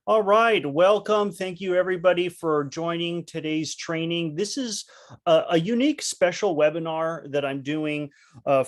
All right, welcome. Thank you everybody for joining today's training. This is a unique special webinar that I'm doing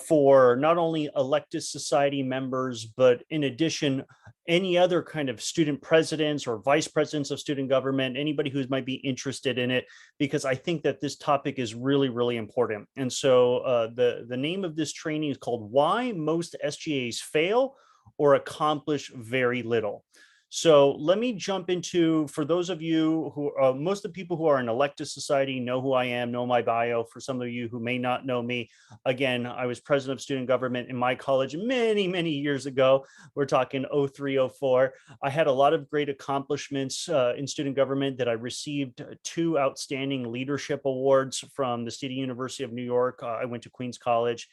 for not only Electus Society members, but in addition, any other kind of student presidents or vice presidents of student government, anybody who might be interested in it, because I think that this topic is really, really important. And so the name of this training is called Why Most SGAs Fail or Accomplish Very Little. So let me jump into, for those of you who, most of the people who are in Electus Society know who I am, know my bio. For some of you who may not know me, again, I was president of student government in my college many, many years ago. We're talking 03, 04. I had a lot of great accomplishments in student government that I received two outstanding leadership awards from the State University of New York. I went to Queens College.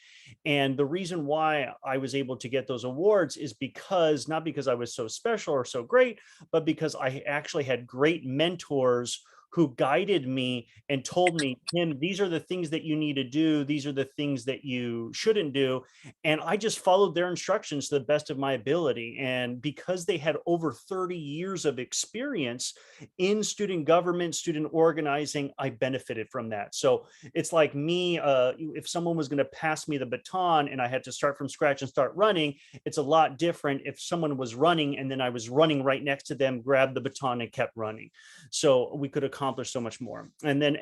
And the reason why I was able to get those awards is because, not because I was so special or so great, but because I actually had great mentors who guided me and told me, Tim, these are the things that you need to do. These are the things that you shouldn't do. And I just followed their instructions to the best of my ability. And because they had over 30 years of experience in student government, student organizing, I benefited from that. So it's like me, if someone was going to pass me the baton and I had to start from scratch and start running, it's a lot different if someone was running and then I was running right next to them, grabbed the baton and kept running. So we could accomplish so much more. And then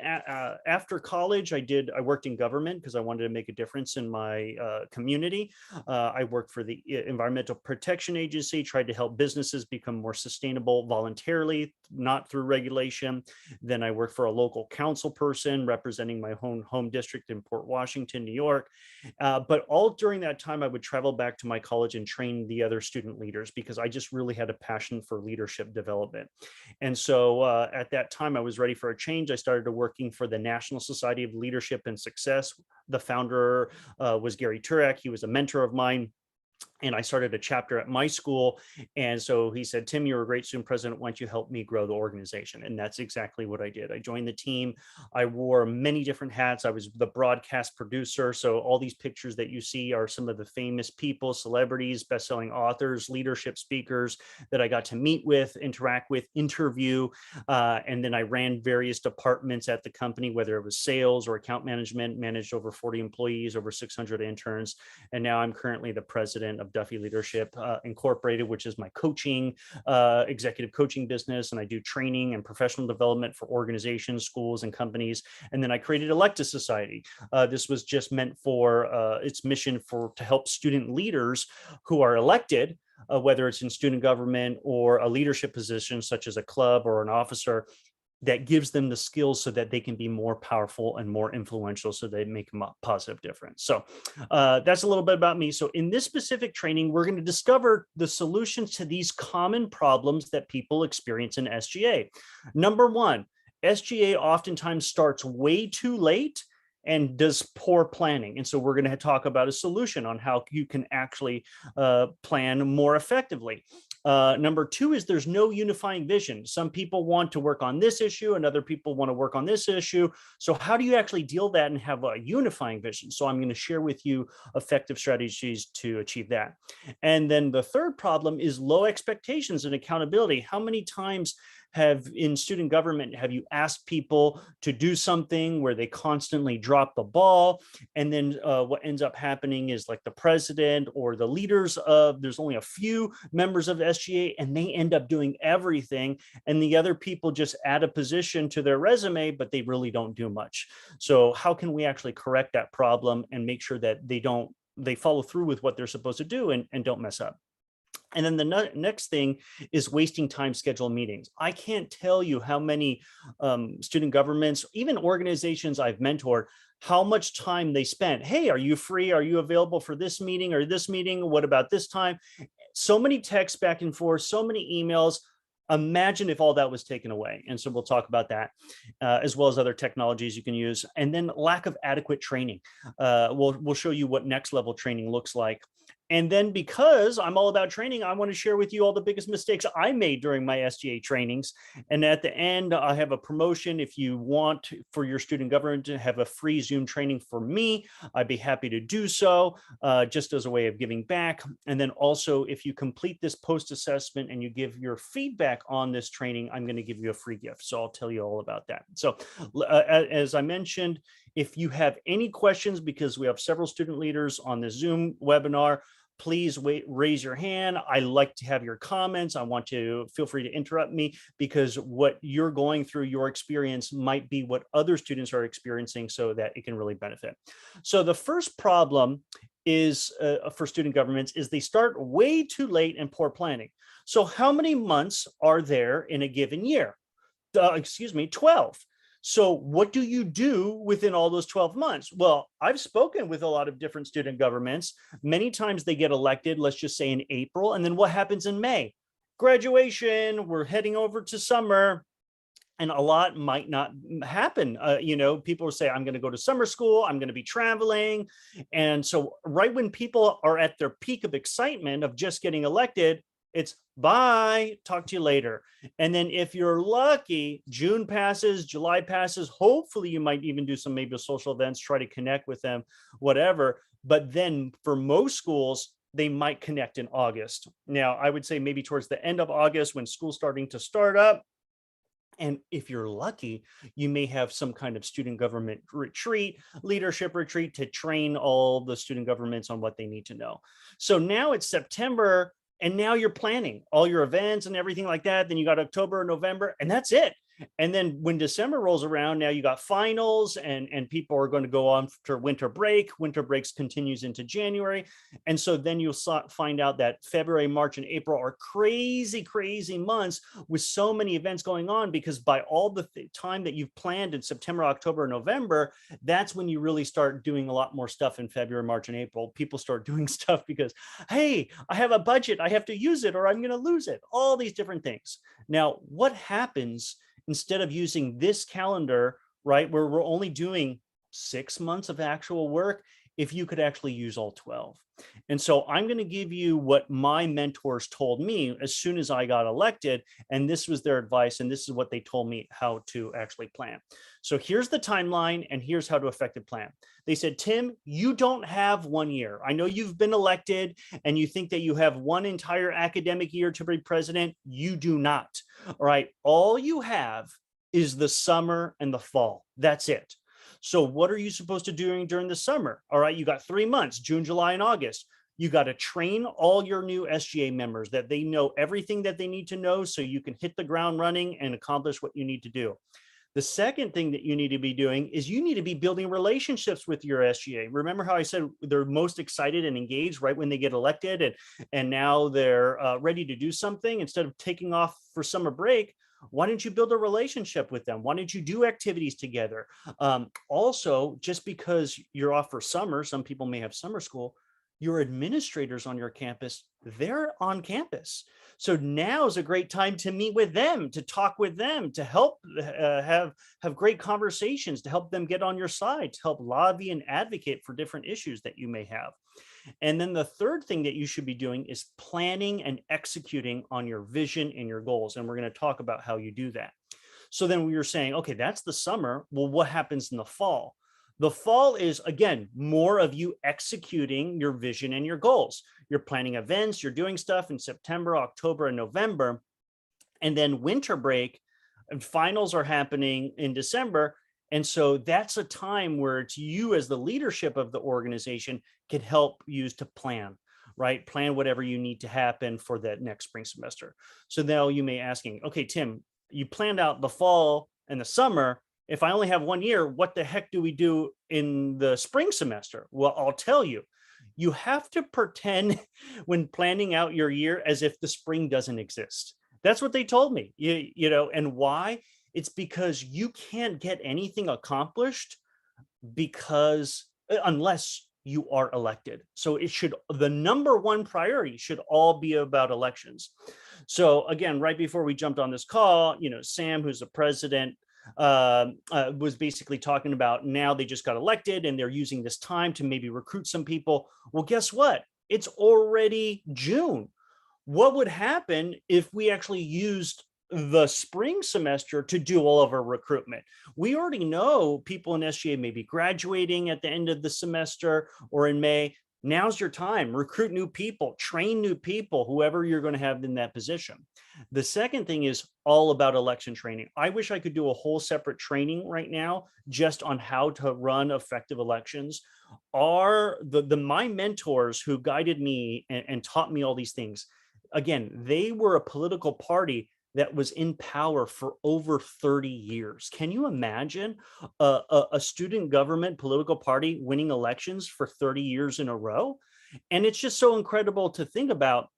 after college, I worked in government because I wanted to make a difference in my community. I worked for the Environmental Protection Agency, tried to help businesses become more sustainable voluntarily, not through regulation. Then I worked for a local council person representing my home district in Port Washington, New York. But all during that time, I would travel back to my college and train the other student leaders because I just really had a passion for leadership development. And so at that time, I was ready for a change. I started working for the National Society of Leadership and Success. The founder was Gary Turek. He was a mentor of mine. And I started a chapter at my school. And so he said, Tim, you're a great student president. Why don't you help me grow the organization? And that's exactly what I did. I joined the team. I wore many different hats. I was the broadcast producer. So all these pictures that you see are some of the famous people, celebrities, best-selling authors, leadership speakers that I got to meet with, interact with, interview. And then I ran various departments at the company, whether it was sales or account management, managed over 40 employees, over 600 interns. And now I'm currently the president of Duffy Leadership Incorporated, which is my coaching, executive coaching business. And I do training and professional development for organizations, schools, and companies. And then I created Electus Society. This was just meant for its mission to help student leaders who are elected, whether it's in student government or a leadership position, such as a club or an officer, that gives them the skills so that they can be more powerful and more influential so they make a positive difference. So that's a little bit about me. So in this specific training, we're going to discover the solutions to these common problems that people experience in SGA. Number one, SGA oftentimes starts way too late and does poor planning. And so we're going to talk about a solution on how you can actually plan more effectively. Number two is there's no unifying vision. Some people want to work on this issue and other people want to work on this issue. So how do you actually deal that and have a unifying vision? So I'm going to share with you effective strategies to achieve that. And then the third problem is low expectations and accountability. How many times in student government have you asked people to do something where they constantly drop the ball, and then what ends up happening is like the president or the leaders there's only a few members of SGA and they end up doing everything, and the other people just add a position to their resume but they really don't do much. So how can we actually correct that problem and make sure that they follow through with what they're supposed to do and don't mess up? And then the next thing is wasting time scheduled meetings. I can't tell you how many student governments, even organizations I've mentored, how much time they spent. Hey, are you free? Are you available for this meeting or this meeting? What about this time? So many texts back and forth, so many emails. Imagine if all that was taken away. And so we'll talk about that, as well as other technologies you can use. And then lack of adequate training. We'll show you what next level training looks like. And then because I'm all about training, I want to share with you all the biggest mistakes I made during my SGA trainings. And at the end, I have a promotion. If you want for your student government to have a free Zoom training for me, I'd be happy to do so, just as a way of giving back. And then also, if you complete this post-assessment and you give your feedback on this training, I'm going to give you a free gift. So I'll tell you all about that. So as I mentioned, if you have any questions, because we have several student leaders on the Zoom webinar, please raise your hand. I like to have your comments. I want to feel free to interrupt me, because what you're going through, your experience might be what other students are experiencing, so that it can really benefit. So the first problem is for student governments is they start way too late and poor planning. So how many months are there in a given year? 12. So what do you do within all those 12 months? Well, I've spoken with a lot of different student governments. Many times they get elected, let's just say in April. And then what happens in May? Graduation, we're heading over to summer. And a lot might not happen. People will say, I'm going to go to summer school, I'm going to be traveling. And so right when people are at their peak of excitement of just getting elected, it's bye, talk to you later. And then if you're lucky, June passes, July passes, hopefully you might even do some maybe social events, try to connect with them, whatever. But then for most schools, they might connect in August. Now, I would say maybe towards the end of August when school's starting to start up. And if you're lucky, you may have some kind of student government retreat, leadership retreat to train all the student governments on what they need to know. So now it's September, and now you're planning all your events and everything like that. Then you got October, November, and that's it. And then when December rolls around, now you got finals, and people are going to go on for winter break. Winter breaks continues into January. And so then you'll find out that February, March, and April are crazy, crazy months with so many events going on, because by all the time that you've planned in September, October, November, that's when you really start doing a lot more stuff in February, March, and April. People start doing stuff because, hey, I have a budget, I have to use it, or I'm going to lose it. All these different things. Now, what happens instead of using this calendar, right, where we're only doing 6 months of actual work, if you could actually use all 12? And so I'm going to give you what my mentors told me as soon as I got elected, and this was their advice, and this is what they told me how to actually plan. So here's the timeline, and here's how to effectively plan. They said, Tim, you don't have 1 year. I know you've been elected and you think that you have one entire academic year to be president. You do not. All right. All you have is the summer and the fall. That's it. So what are you supposed to do during the summer? All right, you got 3 months, June, July, and August. You got to train all your new SGA members that they know everything that they need to know, so you can hit the ground running and accomplish what you need to do. The second thing that you need to be doing is you need to be building relationships with your SGA. Remember how I said they're most excited and engaged right when they get elected, and now they're ready to do something instead of taking off for summer break. Why don't you build a relationship with them? Why don't you do activities together? Also, just because you're off for summer, some people may have summer school, your administrators on your campus, they're on campus. So now is a great time to meet with them, to talk with them, to help have great conversations, to help them get on your side, to help lobby and advocate for different issues that you may have. And then the third thing that you should be doing is planning and executing on your vision and your goals. And we're going to talk about how you do that. So then we were saying, okay, that's the summer. Well, what happens in the fall? The fall is, again, more of you executing your vision and your goals. You're planning events, you're doing stuff in September, October, and November. And then winter break and finals are happening in December. And so that's a time where it's you as the leadership of the organization can help use to plan, right? Plan whatever you need to happen for that next spring semester. So now you may asking, okay, Tim, you planned out the fall and the summer. If I only have 1 year, what the heck do we do in the spring semester? Well, I'll tell you, you have to pretend when planning out your year as if the spring doesn't exist. That's what they told me, you know, and why? It's because you can't get anything accomplished because unless you are elected. So it should, the number one priority should all be about elections. So again, right before we jumped on this call, you know, Sam, who's the president, was basically talking about now they just got elected and they're using this time to maybe recruit some people. Well, guess what? It's already June. What would happen if we actually used the spring semester to do all of our recruitment? We already know people in SGA may be graduating at the end of the semester or in May. Now's your time. Recruit new people, train new people, whoever you're going to have in that position. The second thing is all about election training. I wish I could do a whole separate training right now just on how to run effective elections. Are the my mentors who guided me and taught me all these things, again, they were a political party that was in power for over 30 years. Can you imagine a student government political party winning elections for 30 years in a row? And it's just so incredible to think about.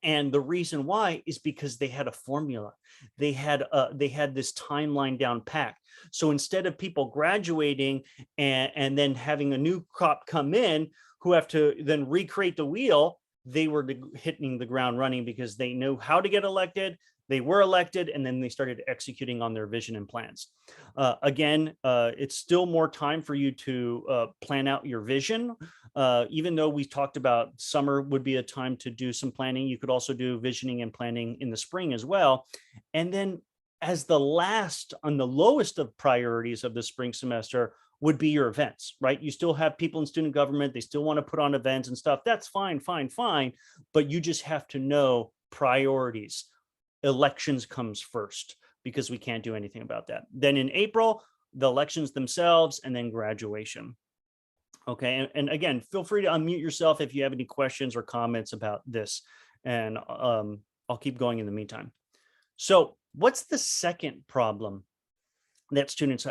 And the reason why is because they had a formula. They had this timeline down packed. So instead of people graduating and then having a new crop come in who have to then recreate the wheel, they were hitting the ground running because they knew how to get elected. They were elected, and then they started executing on their vision and plans. Again, it's still more time for you to plan out your vision. Even though we talked about summer would be a time to do some planning, you could also do visioning and planning in the spring as well. And then as the last on the lowest of priorities of the spring semester would be your events, right? You still have people in student government. They still want to put on events and stuff. That's fine, fine, fine. But you just have to know priorities. Elections comes first because we can't do anything about that. Then in April, the elections themselves, and then graduation. Okay. And again, feel free to unmute yourself if you have any questions or comments about this. And I'll keep going in the meantime. So what's the second problem that students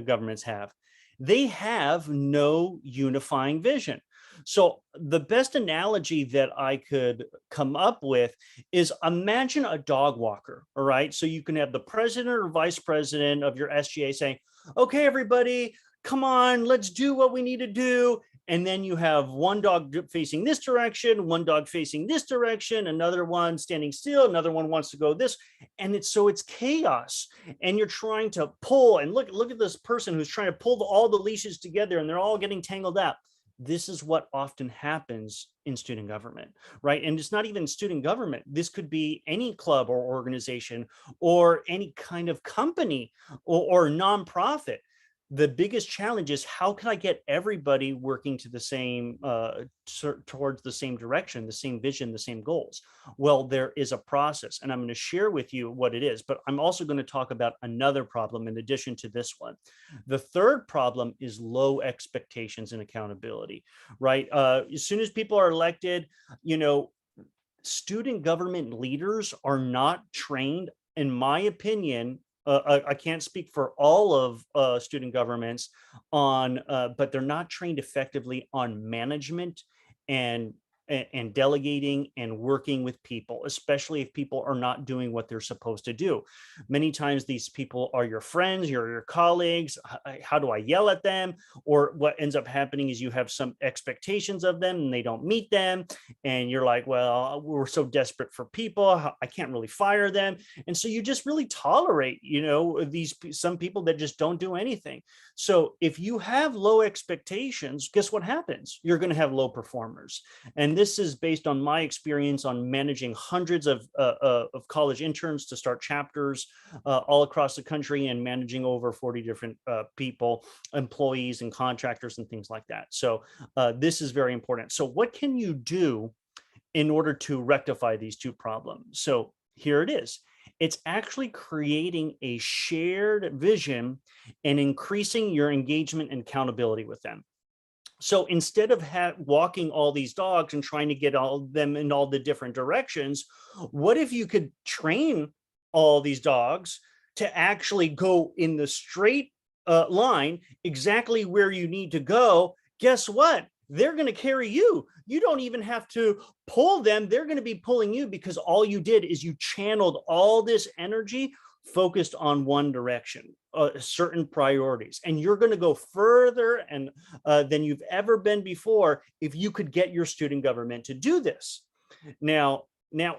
governments have? They have no unifying vision. So the best analogy that I could come up with is imagine a dog walker. All right. So you can have the president or vice president of your SGA saying, okay, everybody, come on, let's do what we need to do. And then you have one dog facing this direction, one dog facing this direction, another one standing still, another one wants to go this. And it's chaos. And you're trying to pull, and look at this person who's trying to pull all the leashes together, and they're all getting tangled up. This is what often happens in student government, right? And it's not even student government. This could be any club or organization or any kind of company or nonprofit. The biggest challenge is how can I get everybody working to the same, towards the same direction, the same vision, the same goals? Well, there is a process, and I'm going to share with you what it is, but I'm also going to talk about another problem in addition to this one. The third problem is low expectations and accountability, right? As soon as people are elected, student government leaders are not trained, in my opinion. I can't speak for all of student governments but they're not trained effectively on management and delegating and working with people, especially if people are not doing what they're supposed to do. Many times these people are your friends, your colleagues. How do I yell at them? Or what ends up happening is you have some expectations of them and they don't meet them. And you're like, well, we're so desperate for people. I can't really fire them. And so you just really tolerate, some people that just don't do anything. So if you have low expectations, guess what happens? You're going to have low performers. And this is based on my experience on managing hundreds of college interns to start chapters all across the country and managing over 40 different people, employees and contractors and things like that. So this is very important. So what can you do in order to rectify these two problems? So here it is. It's actually creating a shared vision and increasing your engagement and accountability with them. So instead of walking all these dogs and trying to get all of them in all the different directions, what if you could train all these dogs to actually go in the straight line exactly where you need to go? Guess what? They're going to carry you. You don't even have to pull them. They're going to be pulling you because all you did is you channeled all this energy focused on one direction, certain priorities, and you're going to go further and than you've ever been before if you could get your student government to do this. Now,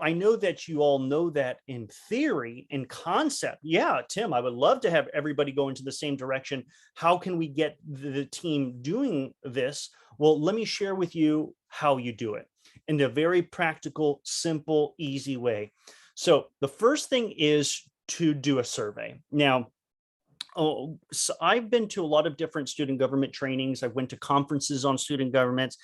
I know that you all know that in theory, in concept. Yeah, Tim, I would love to have everybody go into the same direction. How can we get the team doing this? Well, let me share with you how you do it in a very practical, simple, easy way. So the first thing is to do a survey. Now, so I've been to a lot of different student government trainings. I went to conferences on student governments,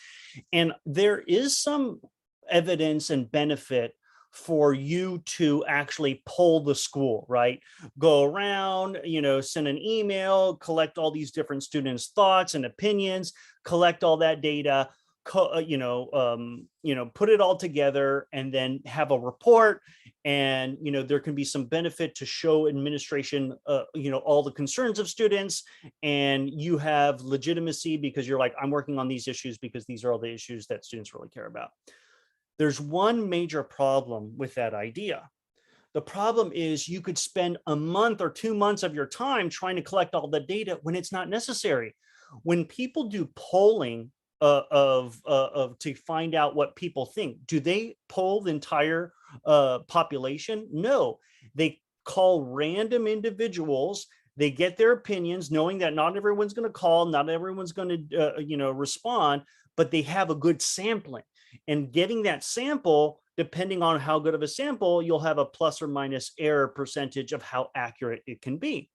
and there is some evidence and benefit for you to actually poll the school, right? Go around, send an email, collect all these different students' thoughts and opinions, collect all that data, put it all together, and then have a report. And there can be some benefit to show administration all the concerns of students, and you have legitimacy because you're like, I'm working on these issues because these are all the issues that students really care about. There's one major problem with that idea. The problem is you could spend a month or 2 months of your time trying to collect all the data when it's not necessary. When people do polling to find out what people think, do they poll the entire population? No, they call random individuals. They get their opinions, knowing that not everyone's going to call, not everyone's going to respond, but they have a good sampling. And getting that sample, depending on how good of a sample, you'll have a plus or minus error percentage of how accurate it can be.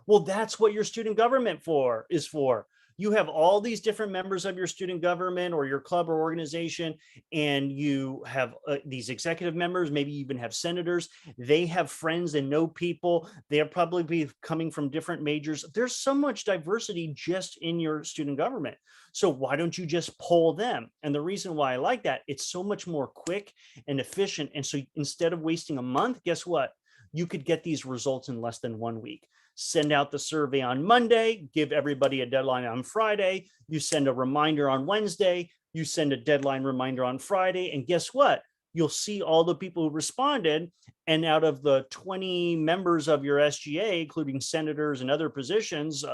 Well, that's what your student government is for. You have all these different members of your student government or your club or organization, and you have these executive members, maybe even have senators. They have friends and know people. They'll probably be coming from different majors. There's so much diversity just in your student government. So why don't you just poll them? And the reason why I like that, it's so much more quick and efficient. And so instead of wasting a month, guess what? You could get these results in less than 1 week. Send out the survey on Monday, give everybody a deadline on Friday. You send a reminder on Wednesday, you send a deadline reminder on Friday. And guess what? You'll see all the people who responded. And out of the 20 members of your SGA, including senators and other positions,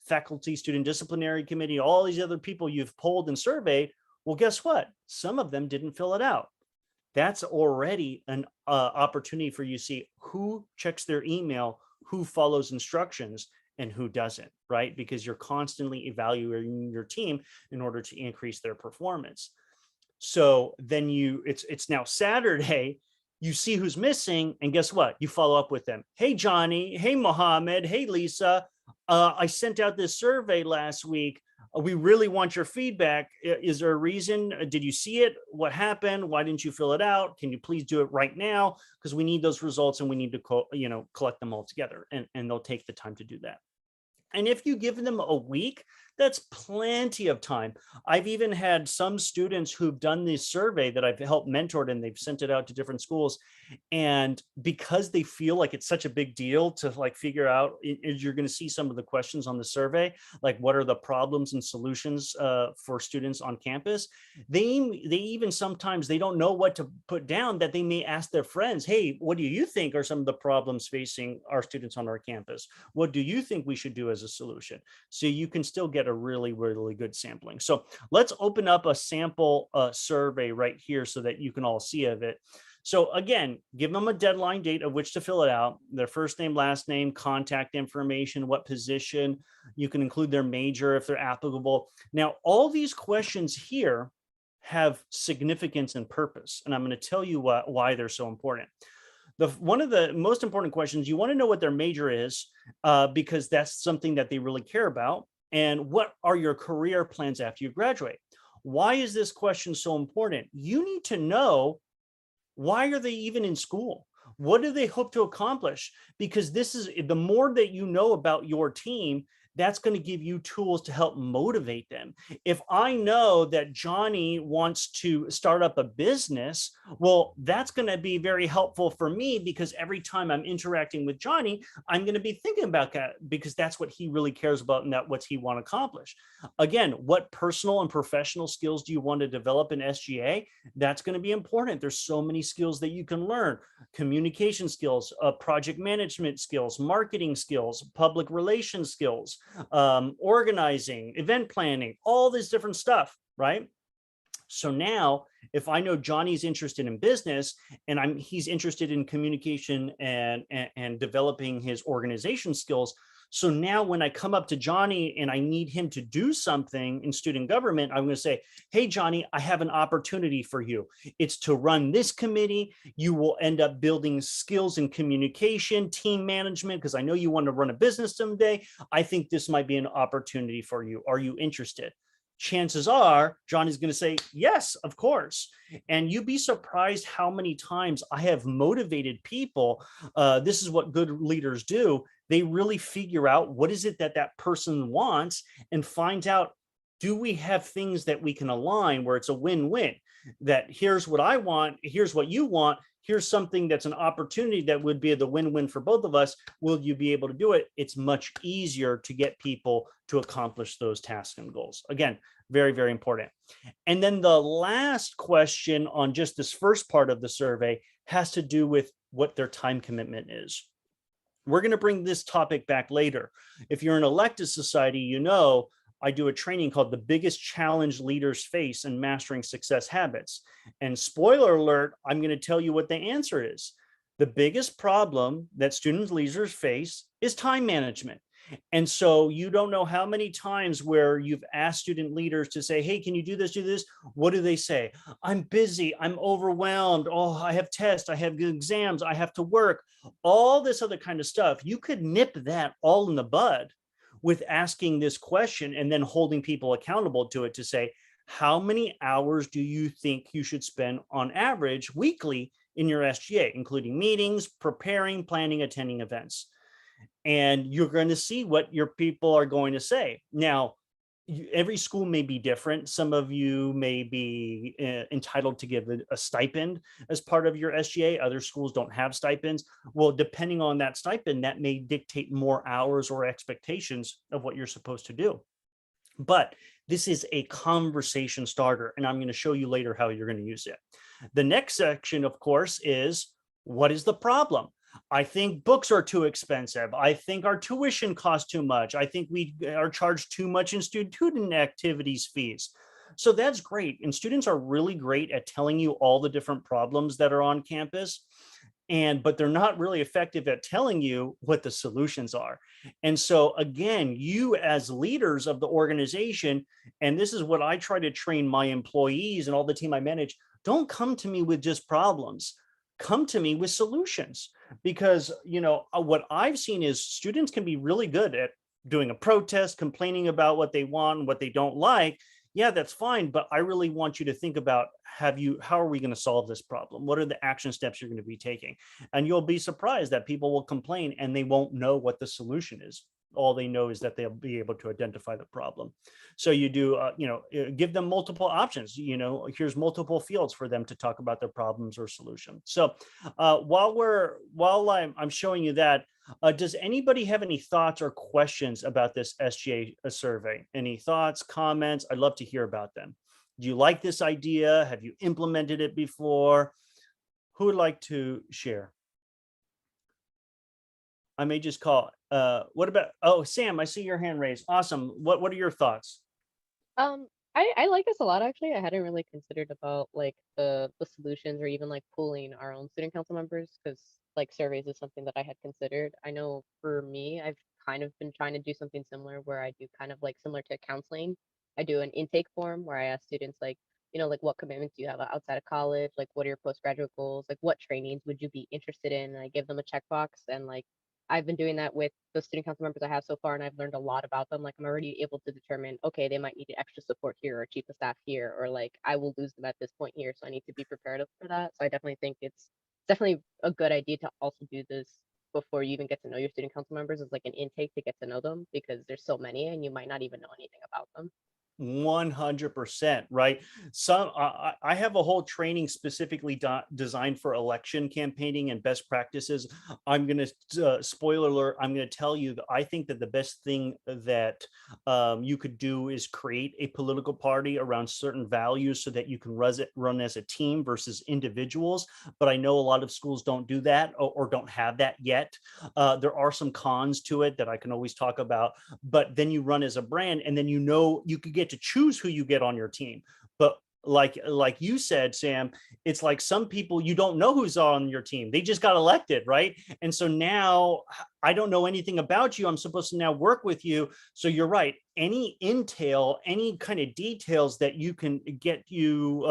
faculty, student disciplinary committee, all these other people you've polled and surveyed, well, guess what? Some of them didn't fill it out. That's already an opportunity for you to see who checks their email, who follows instructions, and who doesn't, right? Because you're constantly evaluating your team in order to increase their performance. So then it's now Saturday, you see who's missing, and guess what? You follow up with them. Hey, Johnny. Hey, Mohammed. Hey, Lisa. I sent out this survey last week. We really want your feedback. Is there a reason? Did you see it? What happened? Why didn't you fill it out? Can you please do it right now? Because we need those results and we need to collect them all together, and they'll take the time to do that. And if you give them a week, that's plenty of time. I've even had some students who've done this survey that I've helped mentored, and they've sent it out to different schools. And because they feel like it's such a big deal to figure out, you're going to see some of the questions on the survey, like what are the problems and solutions for students on campus. They even sometimes they don't know what to put down, that they may ask their friends, hey, what do you think are some of the problems facing our students on our campus? What do you think we should do as a solution? So you can still get a really, really good sampling. So let's open up a sample survey right here so that you can all see of it. So again, give them a deadline date of which to fill it out, their first name, last name, contact information, what position. You can include their major if they're applicable. Now, all these questions here have significance and purpose, and I'm going to tell you why they're so important. One of the most important questions, you want to know what their major is, because that's something that they really care about. And what are your career plans after you graduate? Why is this question so important? You need to know, why are they even in school? What do they hope to accomplish? Because this is the more that you know about your team, that's going to give you tools to help motivate them. If I know that Johnny wants to start up a business, well, that's going to be very helpful for me, because every time I'm interacting with Johnny, I'm going to be thinking about that, because that's what he really cares about and that's what he wants to accomplish. Again, what personal and professional skills do you want to develop in SGA? That's going to be important. There's so many skills that you can learn: communication skills, project management skills, marketing skills, public relations skills, organizing, event planning, all this different stuff, right? So now, if I know Johnny's interested in business and he's interested in communication and developing his organization skills, So now when I come up to Johnny and I need him to do something in student government, I'm going to say, hey, Johnny, I have an opportunity for you. It's to run this committee. You will end up building skills in communication, team management, because I know you want to run a business someday. I think this might be an opportunity for you. Are you interested? Chances are Johnny's going to say, yes, of course. And you'd be surprised how many times I have motivated people. This is what good leaders do. They really figure out what is it that that person wants and find out, do we have things that we can align where it's a win-win? That here's what I want, here's what you want, here's something that's an opportunity that would be the win-win for both of us. Will you be able to do it? It's much easier to get people to accomplish those tasks and goals. Again, very, very important. And then the last question on just this first part of the survey has to do with what their time commitment is. We're going to bring this topic back later. If you're an elected society, you know, I do a training called The Biggest Challenge Leaders Face in Mastering Success Habits. And spoiler alert, I'm going to tell you what the answer is. The biggest problem that student leaders face is time management. And so you don't know how many times where you've asked student leaders to say, hey, can you do this, do this? What do they say? I'm busy, I'm overwhelmed. Oh, I have tests, I have exams, I have to work, all this other kind of stuff. You could nip that all in the bud with asking this question and then holding people accountable to it to say, how many hours do you think you should spend on average weekly in your SGA, including meetings, preparing, planning, attending events? And you're going to see what your people are going to say. Now, every school may be different. Some of you may be entitled to give a stipend as part of your SGA. Other schools don't have stipends. Well, depending on that stipend, that may dictate more hours or expectations of what you're supposed to do. But this is a conversation starter, and I'm going to show you later how you're going to use it. The next section, of course, is what is the problem? I think books are too expensive. I think our tuition costs too much. I think we are charged too much in student activities fees. So that's great. And students are really great at telling you all the different problems that are on campus. But they're not really effective at telling you what the solutions are. And so again, you as leaders of the organization, and this is what I try to train my employees and all the team I manage, don't come to me with just problems. Come to me with solutions. Because, you know, what I've seen is students can be really good at doing a protest, complaining about what they want and what they don't like. Yeah, that's fine. But I really want you to think about, how are we going to solve this problem? What are the action steps you're going to be taking? And you'll be surprised that people will complain and they won't know what the solution is. All they know is that they'll be able to identify the problem. So you do, give them multiple options. You know, here's multiple fields for them to talk about their problems or solutions. So while I'm showing you that, does anybody have any thoughts or questions about this SGA survey? Any thoughts, comments? I'd love to hear about them. Do you like this idea? Have you implemented it before? Who would like to share? I may just call. What about, oh, Sam, I see your hand raised. Awesome. What are your thoughts? I like this a lot actually. I hadn't really considered about like the solutions or even like pooling our own student council members because like surveys is something that I had considered. I know for me, I've kind of been trying to do something similar where I do kind of like similar to counseling. I do an intake form where I ask students like, like what commitments do you have outside of college? Like what are your postgraduate goals? Like what trainings would you be interested in? And I give them a checkbox and like I've been doing that with the student council members I have so far, and I've learned a lot about them. Like I'm already able to determine, okay, they might need extra support here or chief of staff here, or like I will lose them at this point here, so I need to be prepared for that. So I definitely think it's definitely a good idea to also do this before you even get to know your student council members as like an intake to get to know them because there's so many and you might not even know anything about them. 100%, right? I have a whole training specifically designed for election campaigning and best practices. I'm going to spoiler alert, I'm going to tell you that I think that the best thing that you could do is create a political party around certain values so that you can run as a team versus individuals. But I know a lot of schools don't do that or don't have that yet. There are some cons to it that I can always talk about, but then you run as a brand and then you could get to choose who you get on your team. But like you said, Sam, it's like some people you don't know who's on your team. They just got elected, right? And so now I don't know anything about you. I'm supposed to now work with you. So you're right. Any intel, any kind of details that you can get you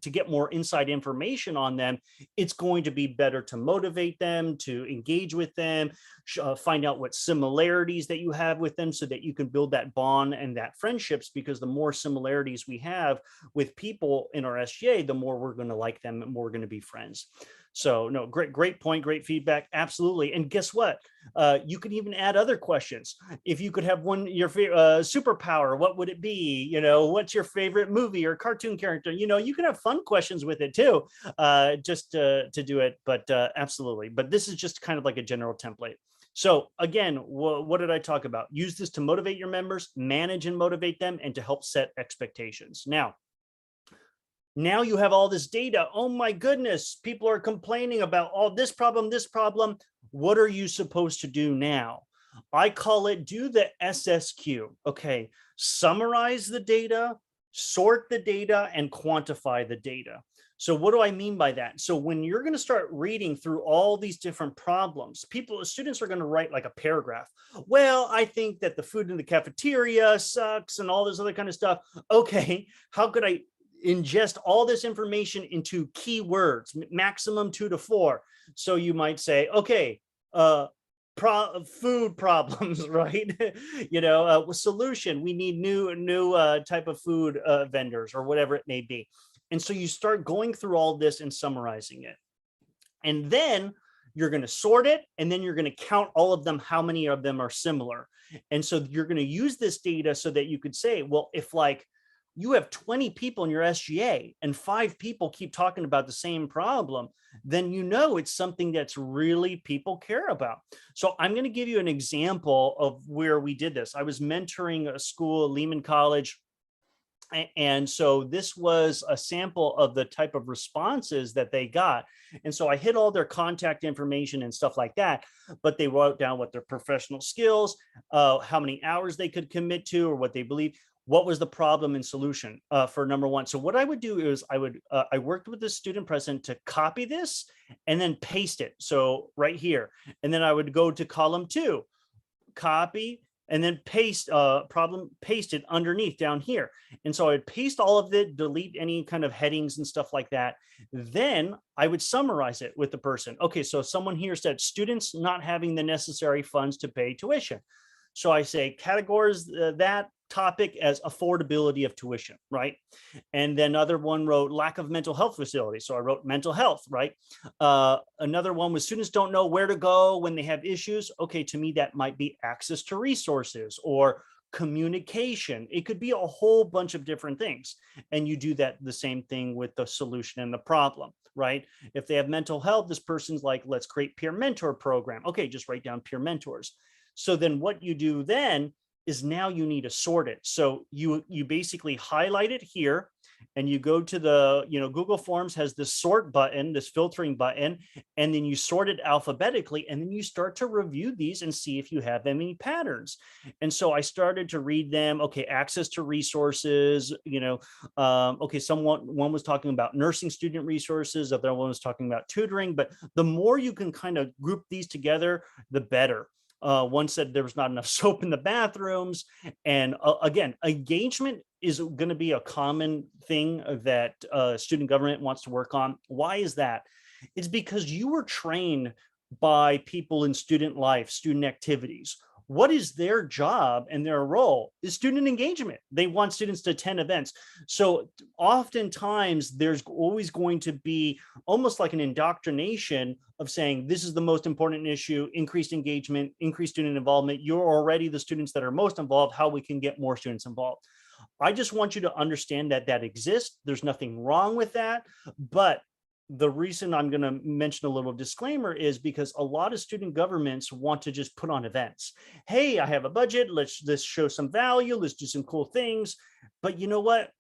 to get more inside information on them, it's going to be better to motivate them, to engage with them, find out what similarities that you have with them so that you can build that bond and that friendships, because the more similarities we have with people in our SGA, the more we're going to like them and more we're going to be friends. So no, great point, great feedback. Absolutely. And guess what? You can even add other questions. If you could have your superpower, what would it be? What's your favorite movie or cartoon character? You can have fun questions with it too, just to do it. But absolutely. But this is just kind of like a general template. So again, what did I talk about? Use this to motivate your members, manage and motivate them, and to help set expectations. Now you have all this data. Oh my goodness, people are complaining about all this problem, this problem. What are you supposed to do now? I call it do the SSQ. Okay, summarize the data, sort the data, and quantify the data. So what do I mean by that? So when you're going to start reading through all these different problems, students are going to write like a paragraph. Well, I think that the food in the cafeteria sucks and all this other kind of stuff. Okay, how could I ingest all this information into keywords, maximum 2 to 4? So you might say, okay, food problems, right? Solution, we need new type of food vendors or whatever it may be. And so you start going through all this and summarizing it. And then you're going to sort it, and then you're going to count all of them, how many of them are similar. And so you're going to use this data so that you could say, well, if like you have 20 people in your SGA and 5 people keep talking about the same problem, then it's something that's really people care about. So I'm going to give you an example of where we did this. I was mentoring a school, Lehman College. And so this was a sample of the type of responses that they got. And so I hit all their contact information and stuff like that, but they wrote down what their professional skills, how many hours they could commit to, or what they believe. What was the problem and solution for number one? So what I would do is I worked with the student president to copy this and then paste it. So right here, and then I would go to column 2, copy, and then paste it underneath down here. And so I'd paste all of it, delete any kind of headings and stuff like that. Then I would summarize it with the person. Okay, so someone here said students not having the necessary funds to pay tuition. So I say categories that topic as affordability of tuition, right? And then another one wrote lack of mental health facilities. So I wrote mental health, right? Another one was students don't know where to go when they have issues. Okay, to me, that might be access to resources or communication. It could be a whole bunch of different things. And you do that the same thing with the solution and the problem, right? If they have mental health, this person's like, let's create peer mentor program. Okay, just write down peer mentors. So then what you do then is now you need to sort it. So you basically highlight it here and you go to the, Google Forms has this sort button, this filtering button, and then you sort it alphabetically, and then you start to review these and see if you have any patterns. And so I started to read them. Okay, access to resources, okay, one was talking about nursing student resources, the other one was talking about tutoring, but the more you can kind of group these together, the better. One said there was not enough soap in the bathrooms. And again, engagement is going to be a common thing that student government wants to work on. Why is that? It's because you were trained by people in student life, student activities. What is their job and their role is student engagement. They want students to attend events. So oftentimes there's always going to be almost like an indoctrination of saying, this is the most important issue, increased engagement, increased student involvement. You're already the students that are most involved, how we can get more students involved. I just want you to understand that that exists. There's nothing wrong with that, but the reason I'm going to mention a little disclaimer is because a lot of student governments want to just put on events. Hey, I have a budget. Let's show some value. Let's do some cool things. But you know what?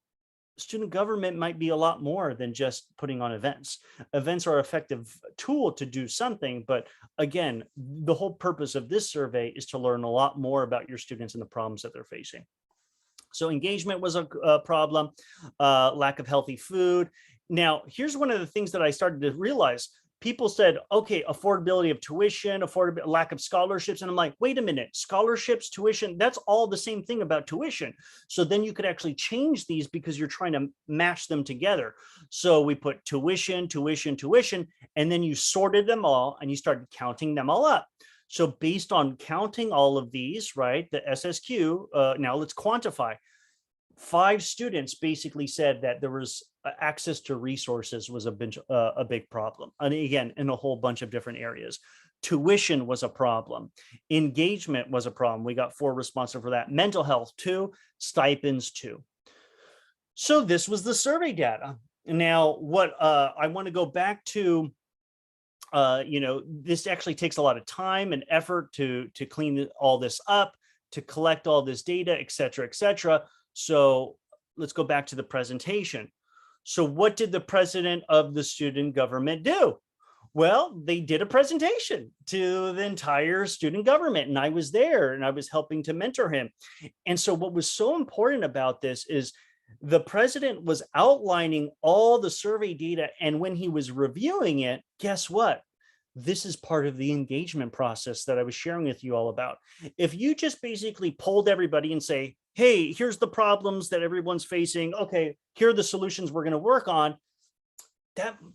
Student government might be a lot more than just putting on events. Events are an effective tool to do something. But again, the whole purpose of this survey is to learn a lot more about your students and the problems that they're facing. So engagement was a problem, lack of healthy food. Now, here's one of the things that I started to realize. People said, okay, affordability of tuition, lack of scholarships. And I'm like, wait a minute, scholarships, tuition, that's all the same thing about tuition. So then you could actually change these because you're trying to match them together. So we put tuition, tuition, tuition, and then you sorted them all and you started counting them all up. So based on counting all of these, right, the SSQ, now let's quantify. 5 students basically said that there was access to resources was a big problem. And again, in a whole bunch of different areas. Tuition was a problem. Engagement was a problem. We got 4 responsive for that. Mental health 2, stipends 2. So this was the survey data. Now, what I want to go back to, this actually takes a lot of time and effort to clean all this up, to collect all this data, et cetera, et cetera. So let's go back to the presentation. So what did the president of the student government do? Well, they did a presentation to the entire student government, and I was there and I was helping to mentor him. And so what was so important about this is the president was outlining all the survey data, and when he was reviewing it, guess what? This is part of the engagement process that I was sharing with you all about. If you just basically polled everybody and say, hey, here's the problems that everyone's facing. Okay, here are the solutions we're going to work on.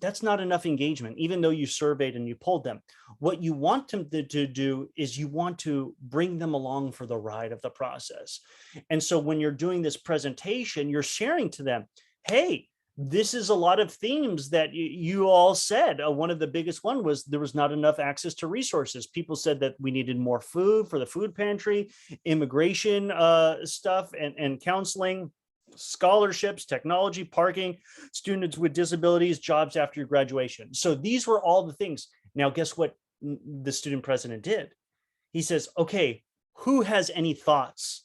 That's not enough engagement, even though you surveyed and you polled them. What you want them to do is you want to bring them along for the ride of the process. And so when you're doing this presentation, you're sharing to them, hey, this is a lot of themes that you all said. One of the biggest one was there was not enough access to resources. People said that we needed more food for the food pantry, immigration stuff and counseling, scholarships, technology, parking, students with disabilities, jobs after your graduation. So these were all the things. Now, guess what the student president did? He says, okay, who has any thoughts?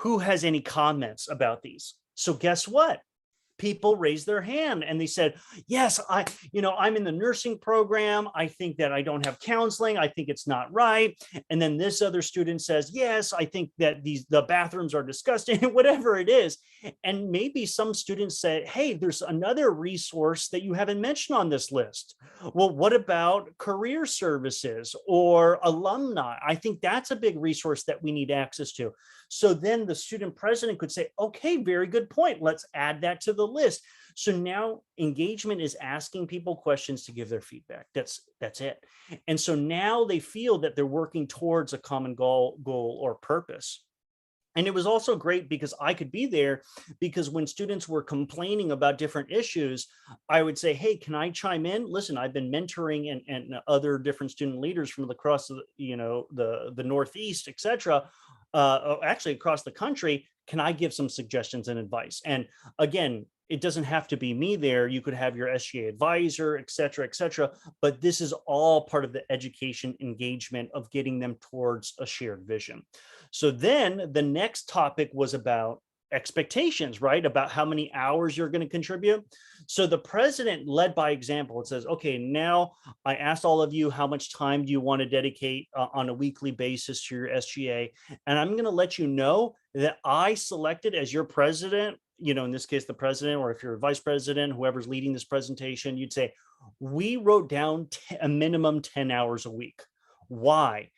Who has any comments about these? So guess what? People raised their hand and they said, yes, I'm in the nursing program. I think that I don't have counseling. I think it's not right. And then this other student says, yes, I think that the bathrooms are disgusting, whatever it is. And maybe some students say, hey, there's another resource that you haven't mentioned on this list. Well, what about career services or alumni? I think that's a big resource that we need access to. So then the student president could say, okay, very good point. Let's add that to the list. So now engagement is asking people questions to give their feedback. That's it. And so now they feel that they're working towards a common goal or purpose. And it was also great because I could be there, because when students were complaining about different issues, I would say, hey, can I chime in? Listen, I've been mentoring and other different student leaders from across the Northeast, et cetera, actually across the country. Can I give some suggestions and advice? And again, it doesn't have to be me there. You could have your SGA advisor, et cetera, et cetera. But this is all part of the education engagement of getting them towards a shared vision. So then the next topic was about expectations, right? About how many hours you're going to contribute. So the president led by example. It says, okay, now I asked all of you, how much time do you want to dedicate on a weekly basis to your SGA? And I'm going to let you know that I selected as your president, in this case, the president, or if you're a vice president, whoever's leading this presentation, you'd say, we wrote down a minimum 10 hours a week. Why?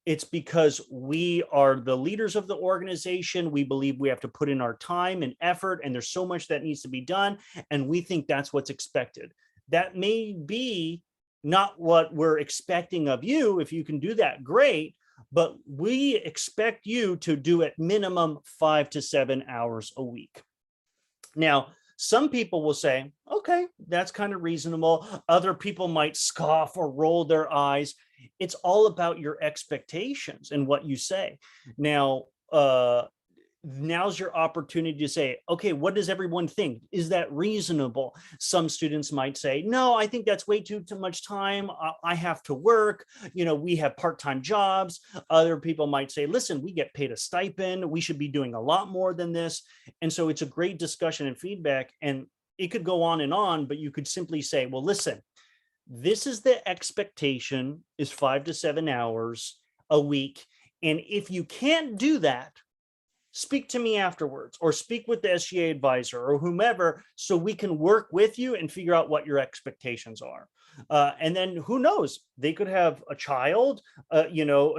It's because we are the leaders of the organization. We believe we have to put in our time and effort, and there's so much that needs to be done. And we think that's what's expected. That may be not what we're expecting of you. If you can do that, great. But we expect you to do at minimum 5 to 7 hours a week. Now, some people will say, okay, that's kind of reasonable. Other people might scoff or roll their eyes. It's all about your expectations and what you say. Now, now's your opportunity to say, okay, what does everyone think? Is that reasonable? Some students might say, no, I think that's way too much time. I have to work. We have part-time jobs. Other people might say, listen, we get paid a stipend. We should be doing a lot more than this. And so it's a great discussion and feedback. And it could go on, but you could simply say, well, listen, this is the expectation is 5 to 7 hours a week. And if you can't do that, speak to me afterwards, or speak with the SGA advisor or whomever, so we can work with you and figure out what your expectations are. And then who knows, they could have a child, a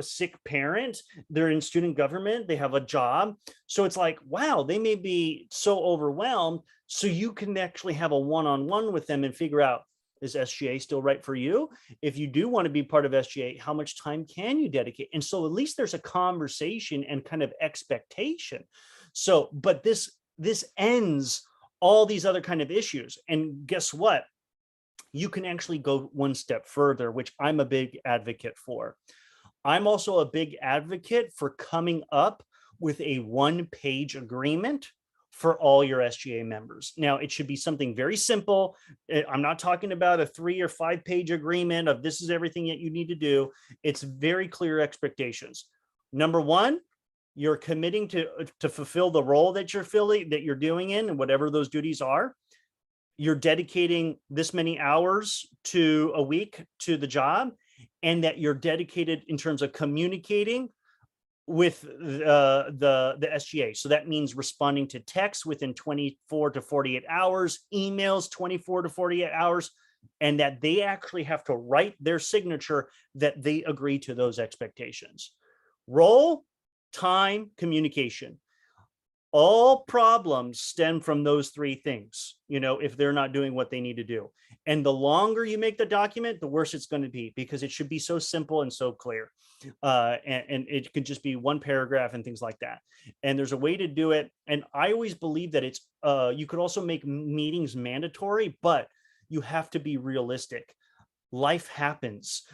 sick parent, they're in student government, they have a job. So it's like, wow, they may be so overwhelmed. So you can actually have a one-on-one with them and figure out, is SGA still right for you? If you do want to be part of SGA, how much time can you dedicate? And so at least there's a conversation and kind of expectation. So, but this ends all these other kind of issues. And guess what? You can actually go one step further, which I'm a big advocate for. I'm also a big advocate for coming up with a one-page agreement for all your SGA members. Now, it should be something very simple. I'm not talking about a 3 or 5 page agreement of this is everything that you need to do. It's very clear expectations. Number one, you're committing to fulfill the role that you're doing in, and whatever those duties are. You're dedicating this many hours to a week to the job, and that you're dedicated in terms of communicating with the SGA. So that means responding to texts within 24 to 48 hours, emails 24 to 48 hours, and that they actually have to write their signature that they agree to those expectations. Role, time, communication. All problems stem from those 3 things, if they're not doing what they need to do. And the longer you make the document, the worse it's going to be, because it should be so simple and so clear. And it could just be 1 paragraph and things like that. And there's a way to do it. And I always believe that you could also make meetings mandatory, but you have to be realistic. Life happens,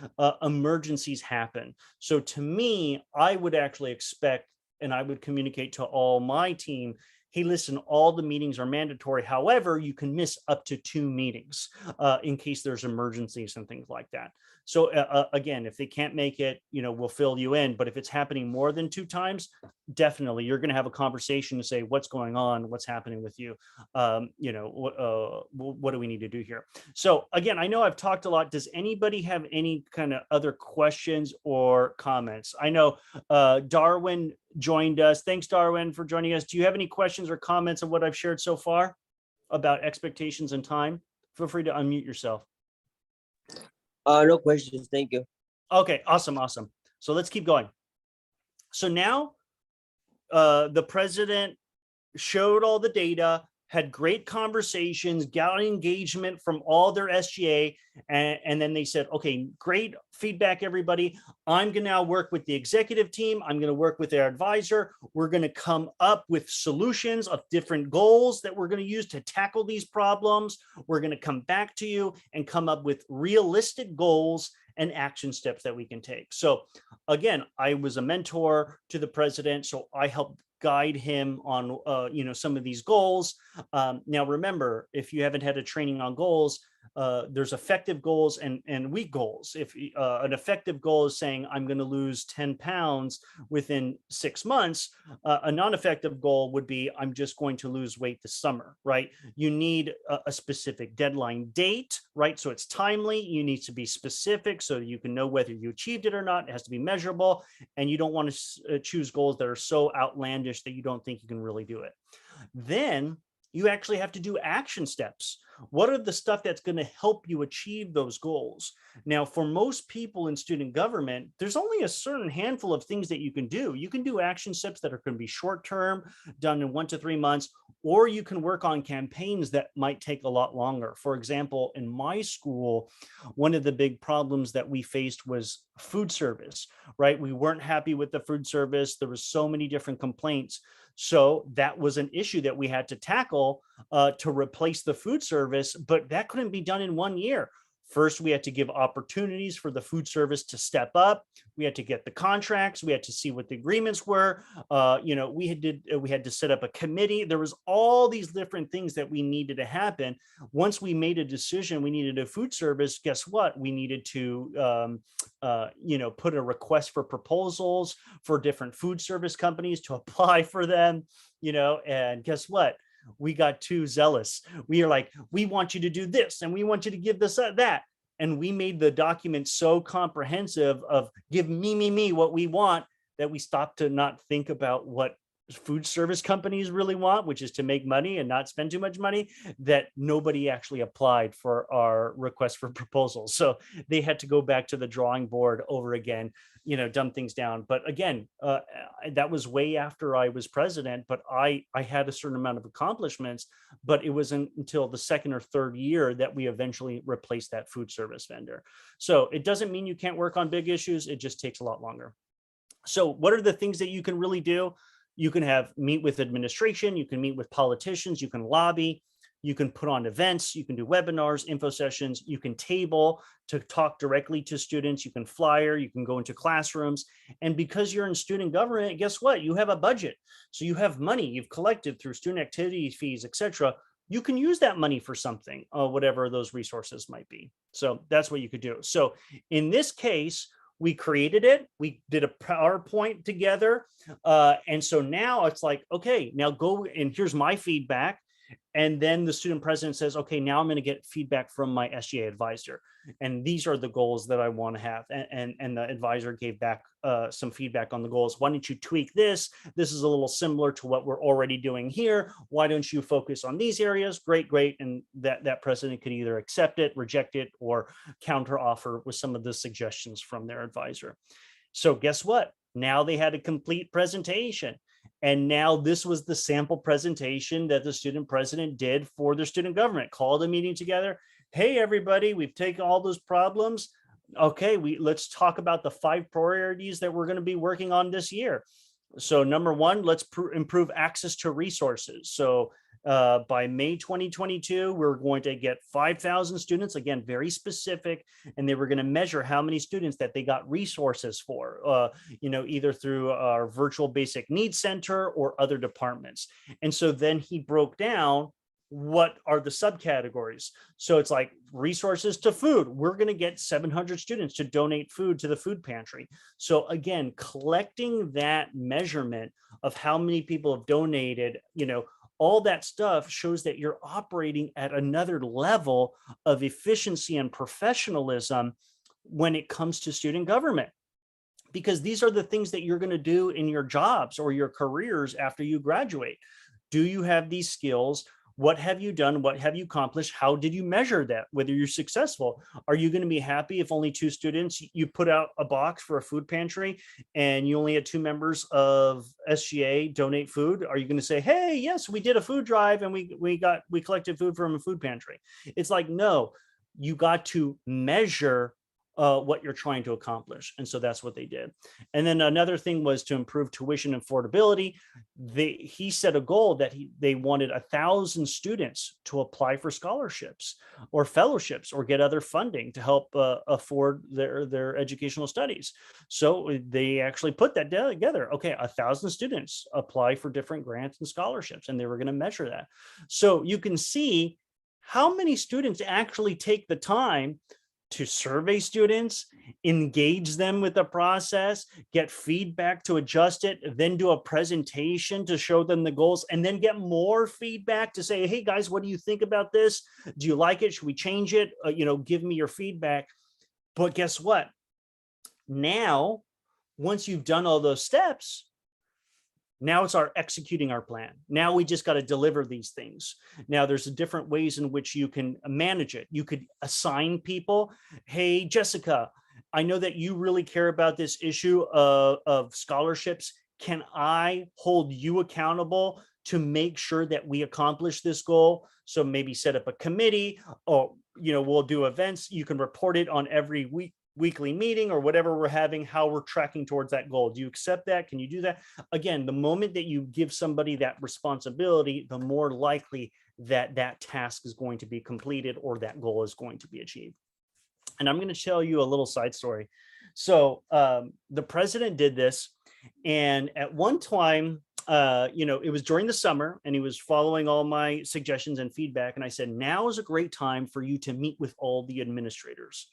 emergencies happen. So to me, I would actually expect, and I would communicate to all my team, hey, listen, all the meetings are mandatory. However, you can miss up to 2 meetings in case there's emergencies and things like that. So again, if they can't make it, we'll fill you in. But if it's happening more than 2 times, definitely you're going to have a conversation to say, what's going on? What's happening with you? What do we need to do here? So again, I know I've talked a lot. Does anybody have any kind of other questions or comments? I know Darwin joined us. Thanks, Darwin, for joining us. Do you have any questions or comments on what I've shared so far about expectations and time? Feel free to unmute yourself. No questions. Thank you. Okay, awesome. So let's keep going. So now the president showed all the data, had great conversations, got engagement from all their SGA, and then they said, okay, great feedback, everybody. I'm going to now work with the executive team. I'm going to work with their advisor. We're going to come up with solutions of different goals that we're going to use to tackle these problems. We're going to come back to you and come up with realistic goals and action steps that we can take. So again, I was a mentor to the president, so I helped guide him on some of these goals. Now remember, if you haven't had a training on goals, there's effective goals and weak goals. If an effective goal is saying I'm going to lose 10 pounds within 6 months, a non-effective goal would be I'm just going to lose weight this summer, right? You need a specific deadline date, right? So it's timely. You need to be specific so you can know whether you achieved it or not. It has to be measurable, and you don't want to choose goals that are so outlandish that you don't think you can really do it. Then you actually have to do action steps. What are the stuff that's going to help you achieve those goals? Now, for most people in student government, there's only a certain handful of things that you can do. You can do action steps that are going to be short-term, done in 1 to 3 months, or you can work on campaigns that might take a lot longer. For example, in my school, one of the big problems that we faced was food service, right? We weren't happy with the food service. There was so many different complaints. So that was an issue that we had to tackle to replace the food service, but that couldn't be done in 1 year. First, we had to give opportunities for the food service to step up. We had to get the contracts. We had to see what the agreements were. We had to set up a committee. There was all these different things that we needed to happen. Once we made a decision, we needed a food service. Guess what? We needed to, put a request for proposals for different food service companies to apply for them. And guess what? We got too zealous. We are like, we want you to do this, and we want you to give this, that. And we made the document so comprehensive of give me, what we want, that we stopped to not think about what food service companies really want, which is to make money and not spend too much money, that nobody actually applied for our request for proposals. So they had to go back to the drawing board over again, dumb things down. But again, that was way after I was president, but I had a certain amount of accomplishments, but it wasn't until the second or third year that we eventually replaced that food service vendor. So it doesn't mean you can't work on big issues. It just takes a lot longer. So what are the things that you can really do? You can meet with administration, you can meet with politicians, you can lobby, you can put on events, you can do webinars, info sessions, you can table to talk directly to students, you can flyer, you can go into classrooms. And because you're in student government, guess what? You have a budget. So you have money you've collected through student activity fees, etc. You can use that money for something, whatever those resources might be. So that's what you could do. So in this case, we created it. We did a PowerPoint together. And so now it's like, okay, now go and here's my feedback. And then the student president says, okay, now I'm going to get feedback from my SGA advisor. And these are the goals that I want to have. And the advisor gave back some feedback on the goals. Why don't you tweak this? This is a little similar to what we're already doing here. Why don't you focus on these areas? Great, great. And that president could either accept it, reject it, or counter offer with some of the suggestions from their advisor. So guess what? Now they had a complete presentation. And now this was the sample presentation that the student president did for their student government, called a meeting together. Hey, everybody, we've taken all those problems. Okay, let's talk about the 5 priorities that we're going to be working on this year. So number 1, let's improve access to resources. So by May 2022, we're going to get 5,000 students, again, very specific, and they were going to measure how many students that they got resources for, either through our virtual basic needs center or other departments. And so then he broke down what are the subcategories. So it's like resources to food. We're going to get 700 students to donate food to the food pantry. So again, collecting that measurement of how many people have donated, all that stuff shows that you're operating at another level of efficiency and professionalism when it comes to student government. Because these are the things that you're going to do in your jobs or your careers after you graduate. Do you have these skills? What have you done? What have you accomplished? How did you measure that? Whether you're successful? Are you going to be happy if only 2 students, you put out a box for a food pantry and you only had 2 members of SGA donate food? Are you going to say, hey, yes, we did a food drive and we collected food from a food pantry? It's like, no, you got to measure what you're trying to accomplish. And so that's what they did. And then another thing was to improve tuition affordability. He set a goal that they wanted 1,000 students to apply for scholarships or fellowships or get other funding to help afford their educational studies. So they actually put that together. Okay, 1,000 students apply for different grants and scholarships, and they were going to measure that. So you can see how many students actually take the time to survey students, engage them with the process, get feedback to adjust it, then do a presentation to show them the goals, and then get more feedback to say, hey guys, what do you think about this? Do you like it? Should we change it? Give me your feedback. But guess what? Now, once you've done all those steps, now it's executing our plan. Now we just got to deliver these things. Now there's different ways in which you can manage it. You could assign people. Hey, Jessica, I know that you really care about this issue of scholarships. Can I hold you accountable to make sure that we accomplish this goal? So maybe set up a committee, or we'll do events. You can report it on every weekly meeting or whatever we're having, how we're tracking towards that goal. Do you accept that? Can you do that? Again, the moment that you give somebody that responsibility, the more likely that task is going to be completed or that goal is going to be achieved. And I'm going to tell you a little side story. So the president did this, and at one time, it was during the summer, and he was following all my suggestions and feedback. And I said, now is a great time for you to meet with all the administrators,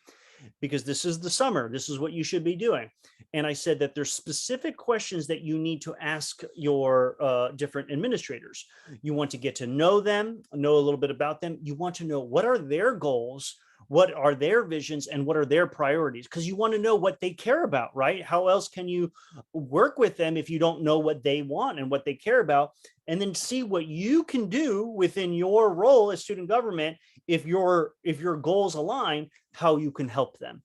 because this is the summer. This is what you should be doing. And I said that there's specific questions that you need to ask your different administrators. You want to get to know them, know a little bit about them. You want to know what are their goals, what are their visions and what are their priorities, because you want to know what they care about, right? How else can you work with them if you don't know what they want and what they care about? And then see what you can do within your role as student government, if your goals align, how you can help them.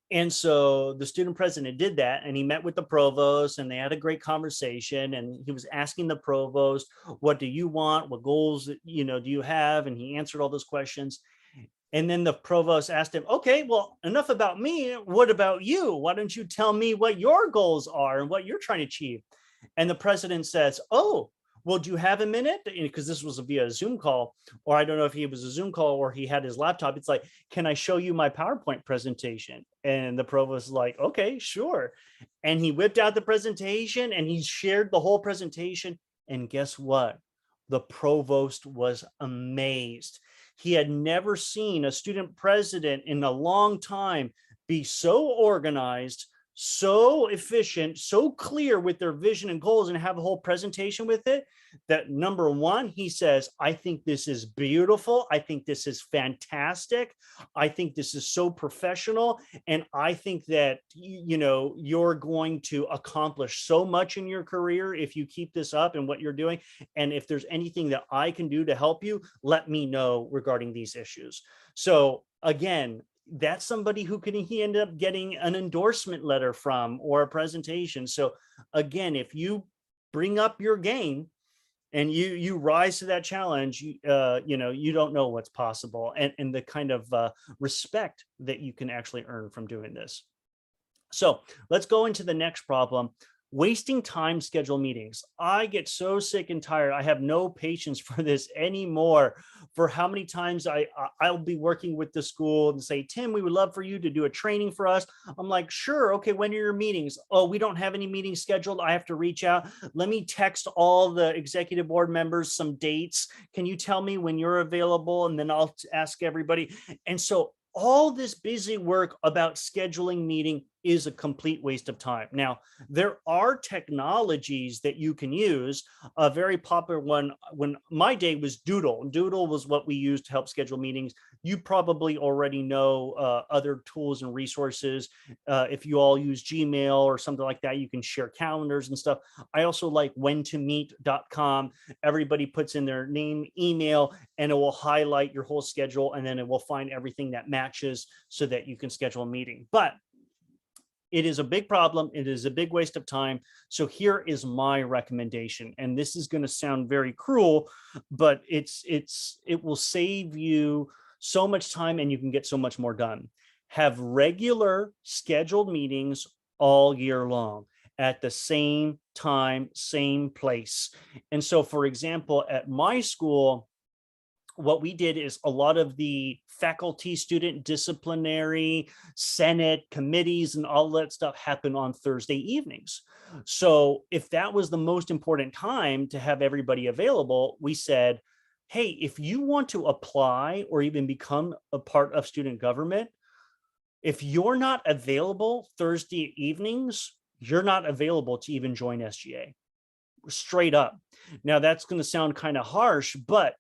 And so the student president did that, and he met with the provost, and they had a great conversation, and he was asking the provost, what do you want? What goals, do you have? And he answered all those questions. And then the provost asked him, okay, well, enough about me. What about you? Why don't you tell me what your goals are and what you're trying to achieve? And the president says, oh, well, do you have a minute? Because this was via Zoom call, or I don't know if he was a Zoom call or he had his laptop. It's like, can I show you my PowerPoint presentation? And the provost is like, okay, sure. And he whipped out the presentation and he shared the whole presentation. And guess what? The provost was amazed. He had never seen a student president in a long time be so organized, so efficient, so clear with their vision and goals, and have a whole presentation with it, that number one, he says, I think this is beautiful. I think this is fantastic. I think this is so professional. And I think that, you're going to accomplish so much in your career if you keep this up and what you're doing. And if there's anything that I can do to help you, let me know regarding these issues. So again, that's somebody who he ended up getting an endorsement letter from, or a presentation. So again, if you bring up your game and you rise to that challenge, you don't know what's possible, and the kind of respect that you can actually earn from doing this. So let's go into the next problem. Wasting time schedule meetings. I get so sick and tired. I have no patience for this anymore. For how many times I'll be working with the school and say, Tim, we would love for you to do a training for us. I'm like, sure. Okay. When are your meetings? Oh, we don't have any meetings scheduled. I have to reach out. Let me text all the executive board members some dates. Can you tell me when you're available? And then I'll ask everybody. And so all this busy work about scheduling meeting is a complete waste of time. Now, there are technologies that you can use. A very popular one when my day was Doodle. Doodle was what we used to help schedule meetings. You probably already know other tools and resources. If you all use Gmail or something like that, you can share calendars and stuff. I also like whentomeet.com. Everybody puts in their name, email, and it will highlight your whole schedule, and then it will find everything that matches so that you can schedule a meeting. But it is a big problem. It is a big waste of time. So here is my recommendation. And this is going to sound very cruel, but it will save you so much time and you can get so much more done. Have regular scheduled meetings all year long at the same time, same place. And so, for example, at my school, what we did is a lot of the faculty, student disciplinary, Senate committees, and all that stuff happen on Thursday evenings. So if that was the most important time to have everybody available, we said, hey, if you want to apply or even become a part of student government, if you're not available Thursday evenings, you're not available to even join SGA. Straight up. Now that's going to sound kind of harsh, but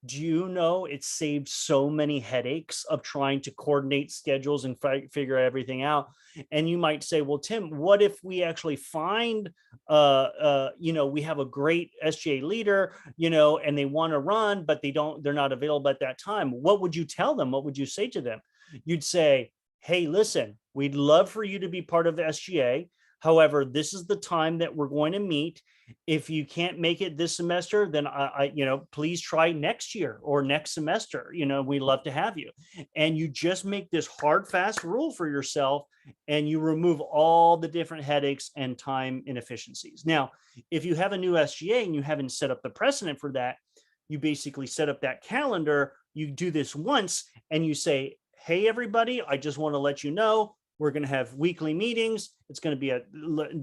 do you know it saved so many headaches of trying to coordinate schedules and figure everything out? And you might say, well, Tim, what if we actually find, we have a great SGA leader, and they want to run, but they're not available at that time. What would you tell them? What would you say to them? You'd say, hey, listen, we'd love for you to be part of the SGA. However, this is the time that we're going to meet. If you can't make it this semester, then please try next year or next semester. We'd love to have you. And you just make this hard, fast rule for yourself, and you remove all the different headaches and time inefficiencies. Now, if you have a new SGA and you haven't set up the precedent for that, you basically set up that calendar. You do this once and you say, hey, everybody, I just want to let you know, we're going to have weekly meetings. It's going to be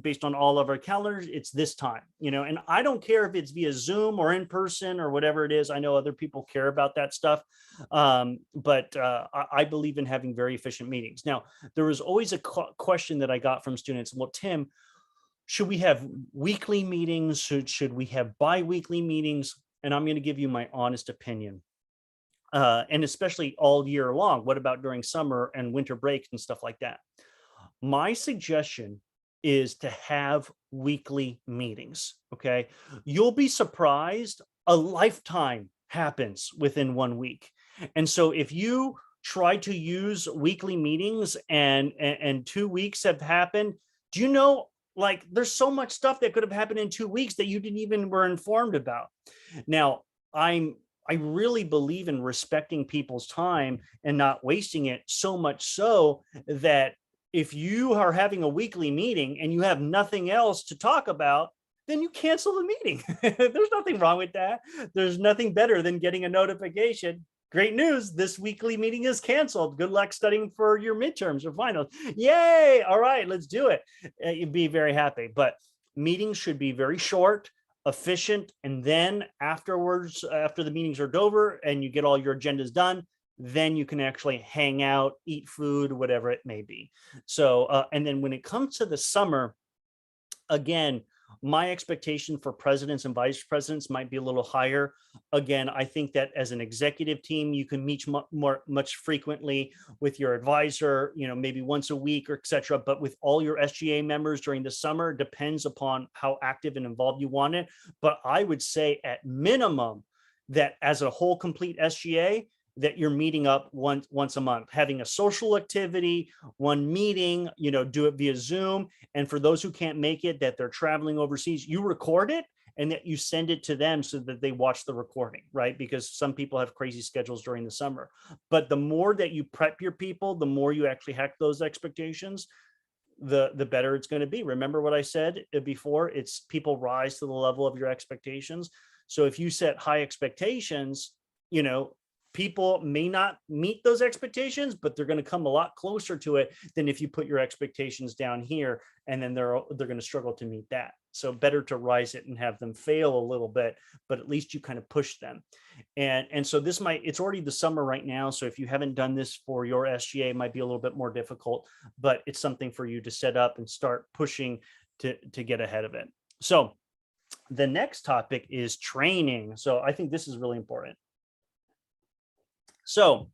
based on all of our calendars. It's this time, and I don't care if it's via Zoom or in person or whatever it is. I know other people care about that stuff. But I believe in having very efficient meetings. Now, there was always a question that I got from students. Well, Tim, should we have weekly meetings? Should we have bi-weekly meetings? And I'm going to give you my honest opinion. and especially all year long. What about during summer and winter breaks and stuff like that? My suggestion is to have weekly meetings. Okay. You'll be surprised. A lifetime happens within 1 week. And so if you try to use weekly meetings and 2 weeks have happened, do you know, like, there's so much stuff that could have happened in 2 weeks that you didn't even were informed about. Now, I really believe in respecting people's time and not wasting it, so much so that if you are having a weekly meeting and you have nothing else to talk about, then you cancel the meeting. There's nothing wrong with that. There's nothing better than getting a notification. Great news, this weekly meeting is canceled. Good luck studying for your midterms or finals. Yay. All right, let's do it. You'd be very happy. But meetings should be very short, efficient, and then afterwards, after the meetings are over and you get all your agendas done, then you can actually hang out, eat food, whatever it may be. So, and then when it comes to the summer, again, my expectation for presidents and vice presidents might be a little higher. Again, I think that as an executive team, you can meet much frequently with your advisor, maybe once a week or etc. But with all your SGA members during the summer, depends upon how active and involved you want it. But I would say at minimum that as a whole complete SGA, that you're meeting up once a month, having a social activity, one meeting, do it via Zoom. And for those who can't make it, that they're traveling overseas, you record it and that you send it to them so that they watch the recording, right? Because some people have crazy schedules during the summer. But the more that you prep your people, the more you actually hack those expectations, the better it's going to be. Remember what I said before, it's people rise to the level of your expectations. So if you set high expectations, people may not meet those expectations, but they're going to come a lot closer to it than if you put your expectations down here and then they're going to struggle to meet that. So better to rise it and have them fail a little bit, but at least you kind of push them. And so it's already the summer right now. So if you haven't done this for your SGA, it might be a little bit more difficult, but it's something for you to set up and start pushing to get ahead of it. So the next topic is training. So I think this is really important. So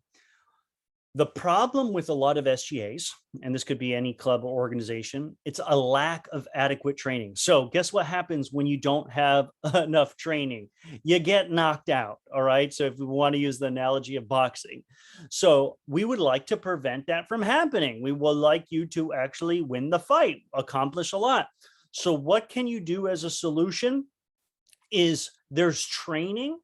the problem with a lot of SGAs, and this could be any club or organization, it's a lack of adequate training. So guess what happens when you don't have enough training? You get knocked out, all right? So if we want to use the analogy of boxing. So we would like to prevent that from happening. We would like you to actually win the fight, accomplish a lot. So what can you do as a solution is there's training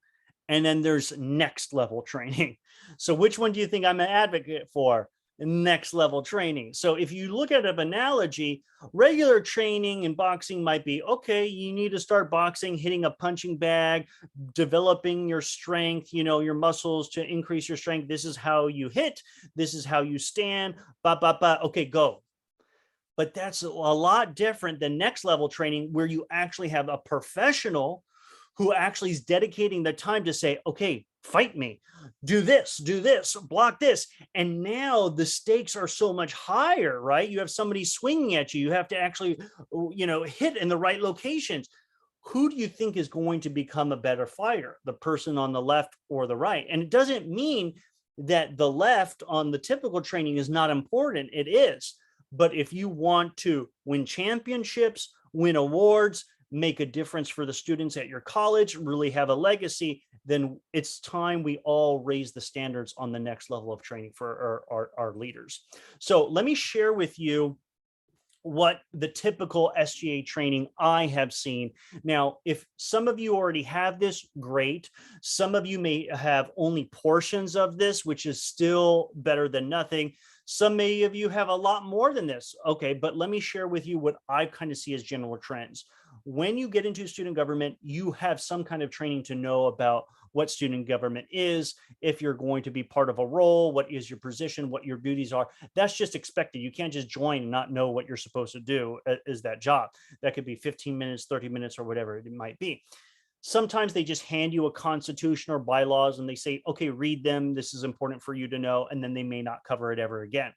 and then there's next level training. So which one do you think I'm an advocate for? Next level training. So if you look at an analogy, regular training in boxing might be, okay, you need to start boxing, hitting a punching bag, developing your strength, your muscles to increase your strength. This is how you hit. This is how you stand. Okay, go. But that's a lot different than next level training, where you actually have a professional who actually is dedicating the time to say, okay, fight me, do this, block this. And now the stakes are so much higher, right? You have somebody swinging at you. You have to actually, hit in the right locations. Who do you think is going to become a better fighter? The person on the left or the right? And it doesn't mean that the left on the typical training is not important. It is. But if you want to win championships, win awards, make a difference for the students at your college, really have a legacy, then it's time we all raise the standards on the next level of training for our leaders. So let me share with you what the typical SGA training I have seen. Now, if some of you already have this, great. Some of you may have only portions of this, which is still better than nothing. Some of you have a lot more than this. Okay, but let me share with you what I kind of see as general trends. When you get into student government, you have some kind of training to know about what student government is, if you're going to be part of a role, what is your position, what your duties are. That's just expected. You can't just join and not know what you're supposed to do is that job. That could be 15 minutes, 30 minutes, or whatever it might be. Sometimes they just hand you a constitution or bylaws and they say, okay, read them. This is important for you to know. And then they may not cover it ever again.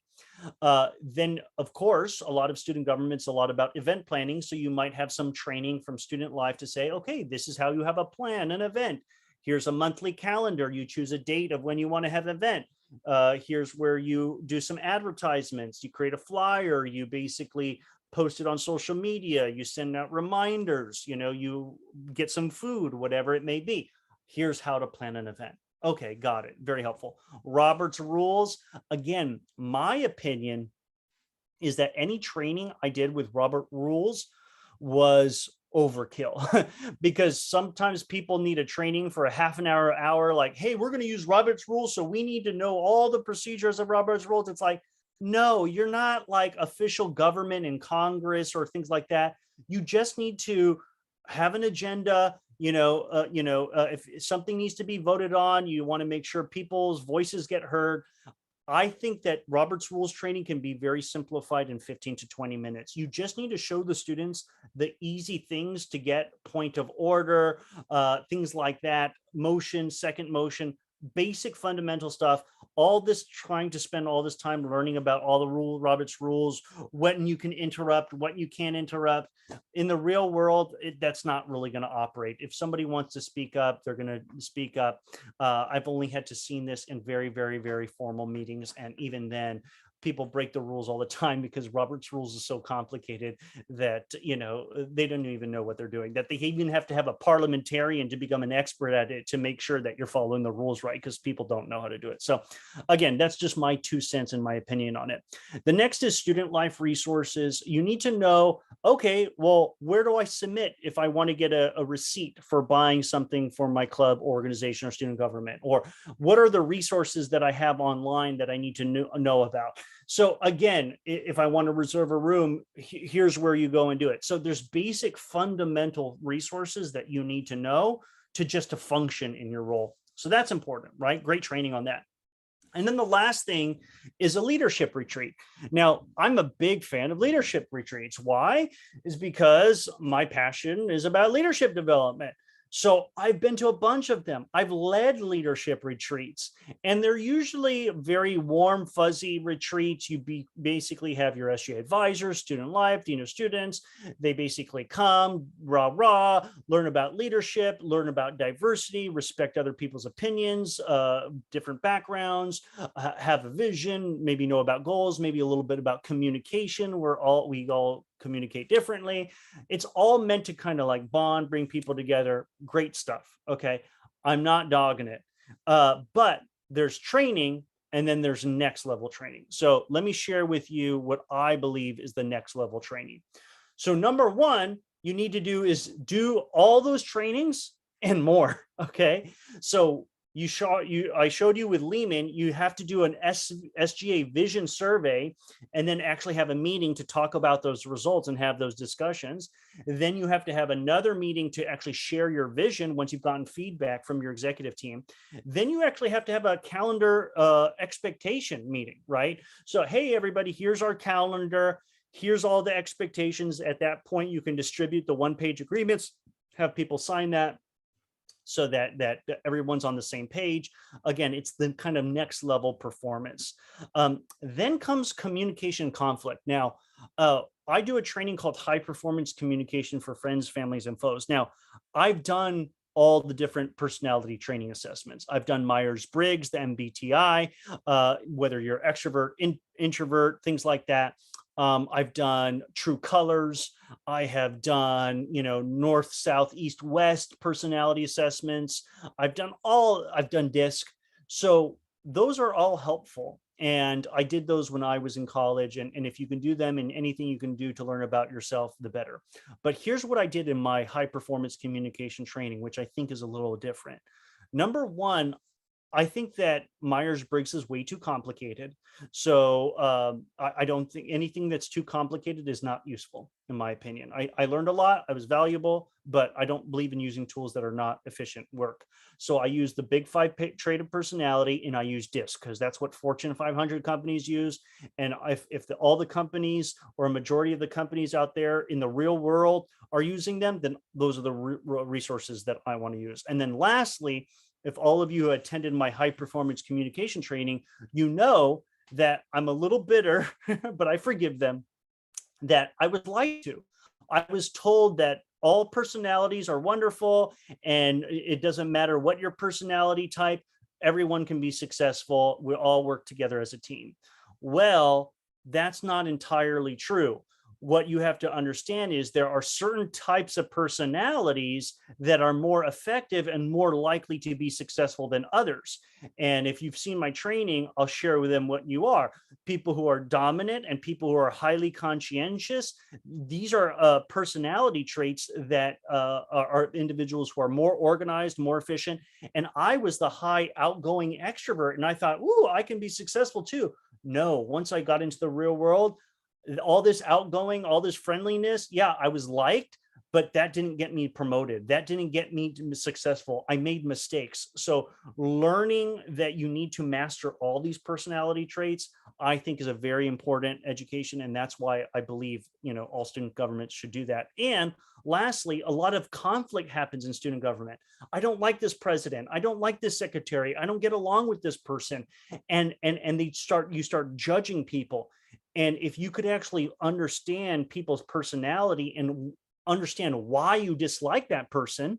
Then, of course, a lot of student government's a lot about event planning. So you might have some training from student life to say, okay, this is how you have a plan, an event. Here's a monthly calendar. You choose a date of when you want to have an event. Here's where you do some advertisements. You create a flyer. You basically post it on social media. You send out reminders. You get some food, whatever it may be. Here's how to plan an event. Okay, got it. Very helpful. Robert's rules. Again, my opinion is that any training I did with Robert rules was overkill because sometimes people need a training for a half an hour, like, hey, we're going to use Robert's rules, so we need to know all the procedures of Robert's rules. It's like, no, you're not like official government in Congress or things like that. You just need to have an agenda. If something needs to be voted on, you want to make sure people's voices get heard. I think that Robert's rules training can be very simplified in 15 to 20 minutes. You just need to show the students the easy things to get point of order, things like that, motion, second motion, basic fundamental stuff. All this trying to spend all this time learning about all the Robert's rules, when you can interrupt, what you can't interrupt. In the real world, that's not really going to operate. If somebody wants to speak up, they're going to speak up. I've only had to seen this in very, very, very formal meetings. And even then, people break the rules all the time because Robert's rules is so complicated that, they don't even know what they're doing, that they even have to have a parliamentarian to become an expert at it to make sure that you're following the rules right, because people don't know how to do it. So again, that's just my 2 cents and my opinion on it. The next is student life resources. You need to know, okay, well, where do I submit if I want to get a receipt for buying something for my club, organization, or student government? Or what are the resources that I have online that I need to know about? So again, if I want to reserve a room, here's where you go and do it. So there's basic fundamental resources that you need to know to function in your role. So that's important, right? Great training on that. And then the last thing is a leadership retreat. Now, I'm a big fan of leadership retreats. Why? Is because my passion is about leadership development. So I've been to a bunch of them. I've led leadership retreats, and they're usually very warm, fuzzy retreats. You basically have your SGA advisors, student life, dean of students. They basically come, rah, learn about leadership, learn about diversity, respect other people's opinions, different backgrounds, have a vision, maybe know about goals, maybe a little bit about communication. We all communicate differently. It's all meant to kind of like bond, bring people together. Great stuff. Okay. I'm not dogging it. But there's training, and then there's next level training. So let me share with you what I believe is the next level training. So number one, you need to do is do all those trainings and more. Okay. So I showed you with Lehman, you have to do an SGA vision survey and then actually have a meeting to talk about those results and have those discussions. Then you have to have another meeting to actually share your vision once you've gotten feedback from your executive team. Then you actually have to have a calendar expectation meeting, right? So, hey, everybody, here's our calendar. Here's all the expectations. At that point, you can distribute the one-page agreements, have people sign that, so that everyone's on the same page. Again, it's the kind of next level performance. Then comes communication conflict. Now, I do a training called High Performance Communication for Friends, Families, and Foes. Now, I've done all the different personality training assessments. I've done Myers-Briggs, the MBTI, whether you're extrovert, introvert, things like that. I've done True Colors. I have done, north, south, east, west personality assessments. I've done DISC. So those are all helpful. And I did those when I was in college. And if you can do them in anything you can do to learn about yourself, the better. But here's what I did in my high performance communication training, which I think is a little different. Number one, I think that Myers-Briggs is way too complicated. So I don't think anything that's too complicated is not useful, in my opinion. I learned a lot. I was valuable, but I don't believe in using tools that are not efficient work. So I use the big 5 trait of personality, and I use DISC because that's what Fortune 500 companies use. And if all the companies or a majority of the companies out there in the real world are using them, then those are the resources that I want to use. And then lastly, if all of you attended my high performance communication training, you know that I'm a little bitter, but I forgive them, that I was lied to. I was told that all personalities are wonderful, and it doesn't matter what your personality type, everyone can be successful. We all work together as a team. Well, that's not entirely true. What you have to understand is there are certain types of personalities that are more effective and more likely to be successful than others. And if you've seen my training, I'll share with them what you are. People who are dominant and people who are highly conscientious, these are personality traits that are individuals who are more organized, more efficient. And I was the high outgoing extrovert, and I thought, ooh, I can be successful too. No, once I got into the real world, all this outgoing, all this friendliness, yeah, I was liked, but that didn't get me promoted. That didn't get me successful. I made mistakes. So learning that you need to master all these personality traits, I think, is a very important education. And that's why I believe, all student governments should do that. And lastly, a lot of conflict happens in student government. I don't like this president. I don't like this secretary. I don't get along with this person. And you start judging people. And if you could actually understand people's personality and understand why you dislike that person,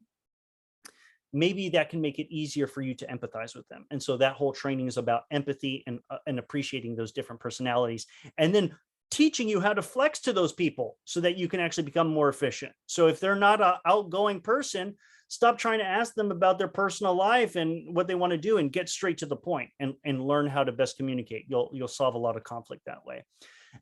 maybe that can make it easier for you to empathize with them. And so that whole training is about empathy and appreciating those different personalities, and then teaching you how to flex to those people so that you can actually become more efficient. So if they're not an outgoing person, stop trying to ask them about their personal life and what they want to do, and get straight to the point and learn how to best communicate. You'll solve a lot of conflict that way.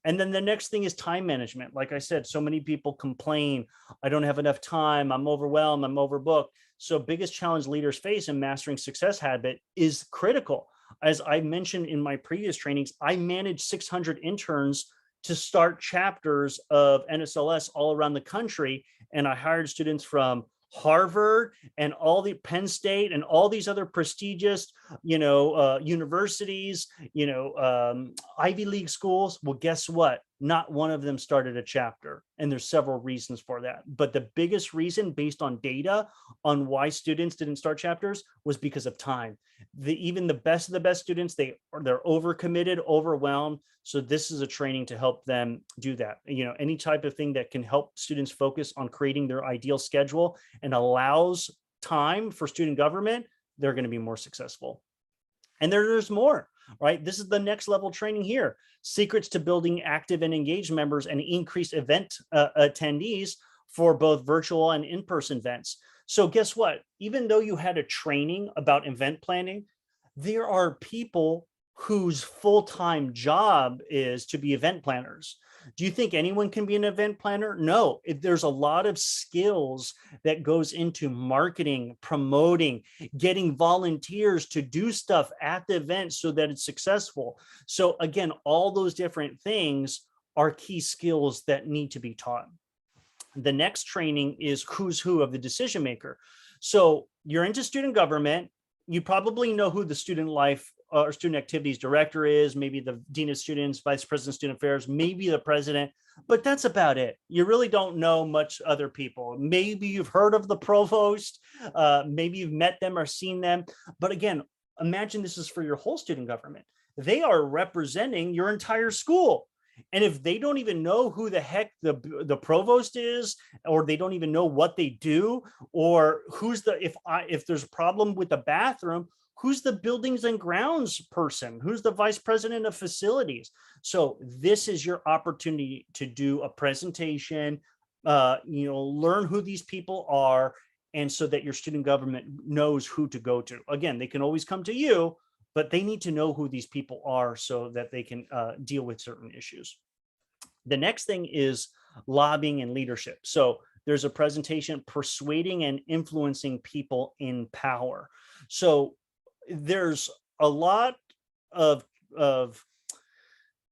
And then the next thing is time management. Like I said, so many people complain, I don't have enough time, I'm overwhelmed, I'm overbooked. So biggest challenge leaders face in mastering success habit is critical. As I mentioned in my previous trainings, I managed 600 interns to start chapters of NSLS all around the country. And I hired students from Harvard and all the Penn State and all these other prestigious, universities, Ivy League schools. Well, guess what? Not one of them started a chapter. And there's several reasons for that. But the biggest reason, based on data on why students didn't start chapters, was because of time. Even the best of the best students, they're overcommitted, overwhelmed. So this is a training to help them do that. Any type of thing that can help students focus on creating their ideal schedule and allows time for student government, they're going to be more successful. And there's more, right? This is the next level training here. Secrets to building active and engaged members and increased event attendees for both virtual and in-person events. So guess what? Even though you had a training about event planning, there are people whose full-time job is to be event planners. Do you think anyone can be an event planner? No, there's a lot of skills that goes into marketing, promoting, getting volunteers to do stuff at the event so that it's successful. So again, all those different things are key skills that need to be taught. The next training is who's who of the decision maker. So you're into student government. You probably know who the student life or student activities director is, maybe the dean of students, vice president of student affairs, maybe the president, but that's about it. You really don't know much other people. Maybe you've heard of the provost, maybe you've met them or seen them. But again, imagine this is for your whole student government. They are representing your entire school. And if they don't even know who the heck the provost is, or they don't even know what they do, or who's if there's a problem with the bathroom, who's the buildings and grounds person, who's the vice president of facilities. So this is your opportunity to do a presentation, learn who these people are, and so that your student government knows who to go to. Again, they can always come to you, but they need to know who these people are so that they can deal with certain issues. The next thing is lobbying and leadership. So there's a presentation, persuading and influencing people in power. So there's a lot of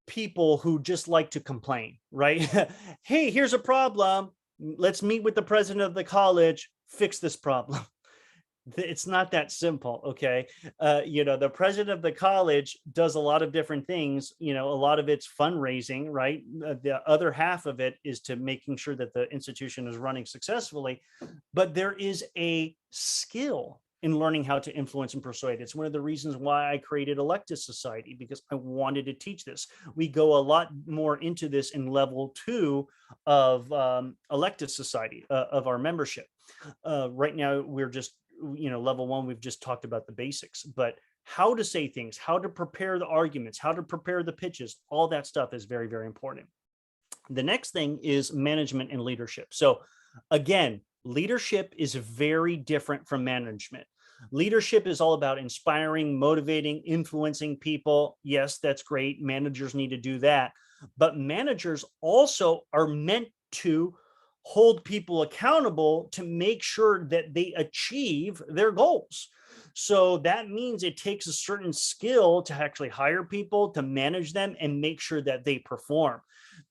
people who just like to complain, right? Hey, here's a problem. Let's meet with the president of the college, fix this problem. It's not that simple. Okay. The president of the college does a lot of different things. A lot of it's fundraising, right? The other half of it is to making sure that the institution is running successfully. But there is a skill in learning how to influence and persuade. It's one of the reasons why I created Electus Society, because I wanted to teach this. We go a lot more into this in level 2 of Electus Society, of our membership. Right now, we're just, level 1, we've just talked about the basics, but how to say things, how to prepare the arguments, how to prepare the pitches, all that stuff is very, very important. The next thing is management and leadership. So again, leadership is very different from management. Leadership is all about inspiring, motivating, influencing people. Yes, that's great. Managers need to do that. But managers also are meant to hold people accountable to make sure that they achieve their goals. So that means it takes a certain skill to actually hire people, to manage them, and make sure that they perform.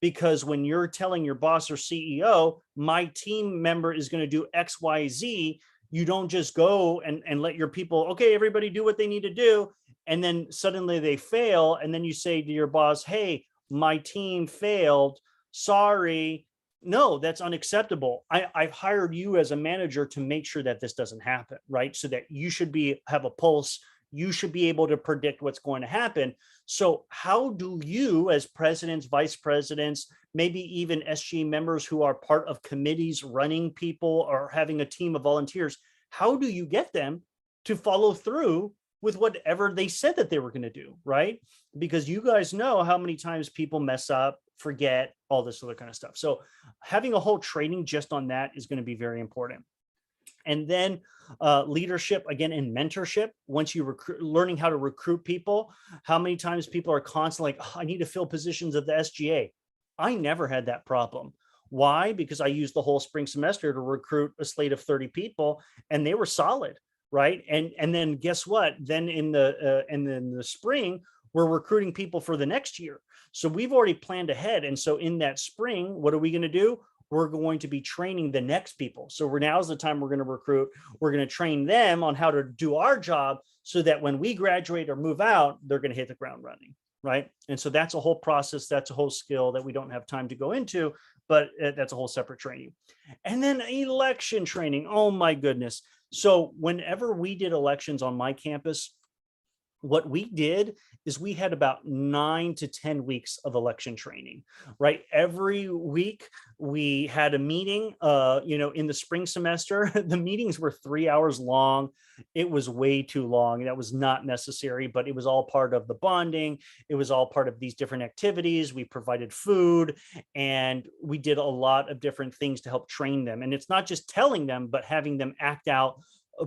Because when you're telling your boss or CEO, my team member is going to do X, Y, Z, you don't just go and let your people, okay, everybody do what they need to do. And then suddenly they fail. And then you say to your boss, hey, my team failed. Sorry. No, that's unacceptable. I've hired you as a manager to make sure that this doesn't happen, right? So that you should have a pulse. You should be able to predict what's going to happen. So how do you, as presidents, vice presidents, maybe even SG members who are part of committees running people or having a team of volunteers, how do you get them to follow through with whatever they said that they were going to do, right? Because you guys know how many times people mess up, forget, all this other kind of stuff. So having a whole training just on that is going to be very important. And then leadership, again, in mentorship, once you learning how to recruit people, how many times people are constantly like, oh, I need to fill positions of the SGA. I never had that problem. Why? Because I used the whole spring semester to recruit a slate of 30 people, and they were solid, right? And then guess what? Then in the spring, we're recruiting people for the next year. So we've already planned ahead. And so in that spring, what are we going to do? We're going to be training the next people. So now's the time we're going to recruit. We're going to train them on how to do our job so that when we graduate or move out, they're going to hit the ground running, right? And so that's a whole process. That's a whole skill that we don't have time to go into, but that's a whole separate training. And then election training. Oh my goodness. So whenever we did elections on my campus, what we did is we had about 9 to 10 weeks of election training, right? Every week we had a meeting, in the spring semester, the meetings were 3 hours long. It was way too long. That was not necessary, but it was all part of the bonding. It was all part of these different activities. We provided food and we did a lot of different things to help train them. And it's not just telling them, but having them act out,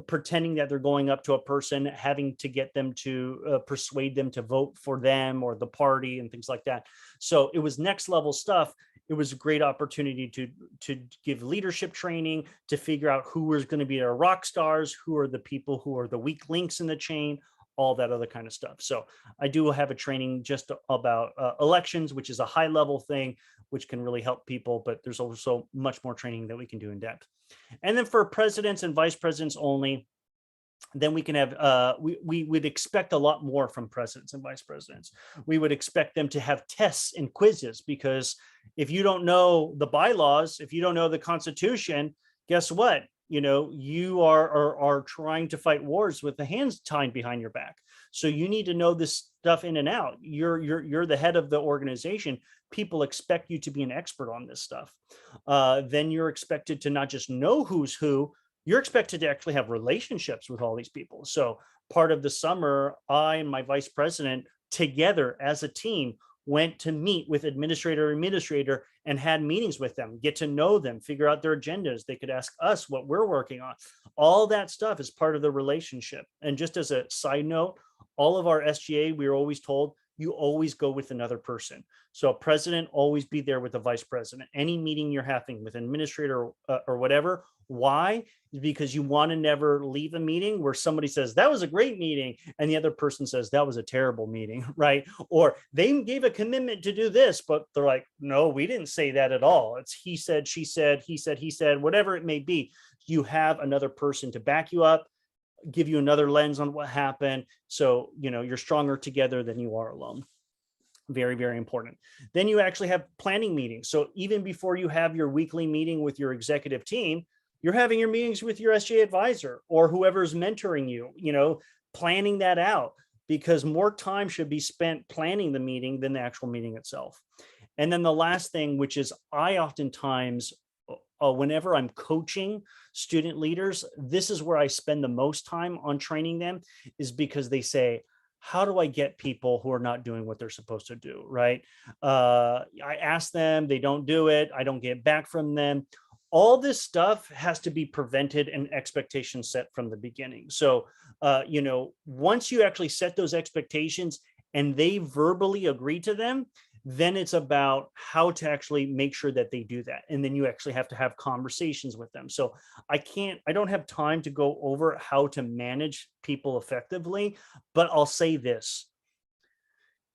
pretending that they're going up to a person, having to get them to persuade them to vote for them or the party and things like that. So it was next level stuff. It was a great opportunity to give leadership training, to figure out who was going to be our rock stars, who are the people who are the weak links in the chain, all that other kind of stuff. So I do have a training just about elections, which is a high level thing, which can really help people, but there's also much more training that we can do in depth. And then for presidents and vice presidents only, then we can have, we would expect a lot more from presidents and vice presidents. We would expect them to have tests and quizzes, because if you don't know the bylaws, if you don't know the Constitution, guess what? You are trying to fight wars with the hands tied behind your back. So you need to know this stuff in and out. You're the head of the organization. People expect you to be an expert on this stuff. Then you're expected to not just know who's who, you're expected to actually have relationships with all these people. So part of the summer, I and my vice president together as a team went to meet with administrator and had meetings with them, get to know them, figure out their agendas. They could ask us what we're working on. All that stuff is part of the relationship. And just as a side note, all of our SGA, we were always told, you always go with another person. So a president, always be there with the vice president. Any meeting you're having with an administrator or whatever. Why? Because you want to never leave a meeting where somebody says, that was a great meeting, and the other person says, that was a terrible meeting, right? Or they gave a commitment to do this, but they're like, no, we didn't say that at all. It's he said, she said, he said, whatever it may be. You have another person to back you up, give you another lens on what happened. So, you're stronger together than you are alone. Very, very important. Then you actually have planning meetings. So even before you have your weekly meeting with your executive team, You're having your meetings with your SJ advisor or whoever's mentoring you, planning that out, because more time should be spent planning the meeting than the actual meeting itself. And then the last thing, which is I oftentimes, whenever I'm coaching student leaders, this is where I spend the most time on training them, is because they say, how do I get people who are not doing what they're supposed to do, right? I ask them, they don't do it, I don't get back from them. All this stuff has to be prevented and expectations set from the beginning. So, once you actually set those expectations and they verbally agree to them, then it's about how to actually make sure that they do that. And then you actually have to have conversations with them. So I don't have time to go over how to manage people effectively, but I'll say this.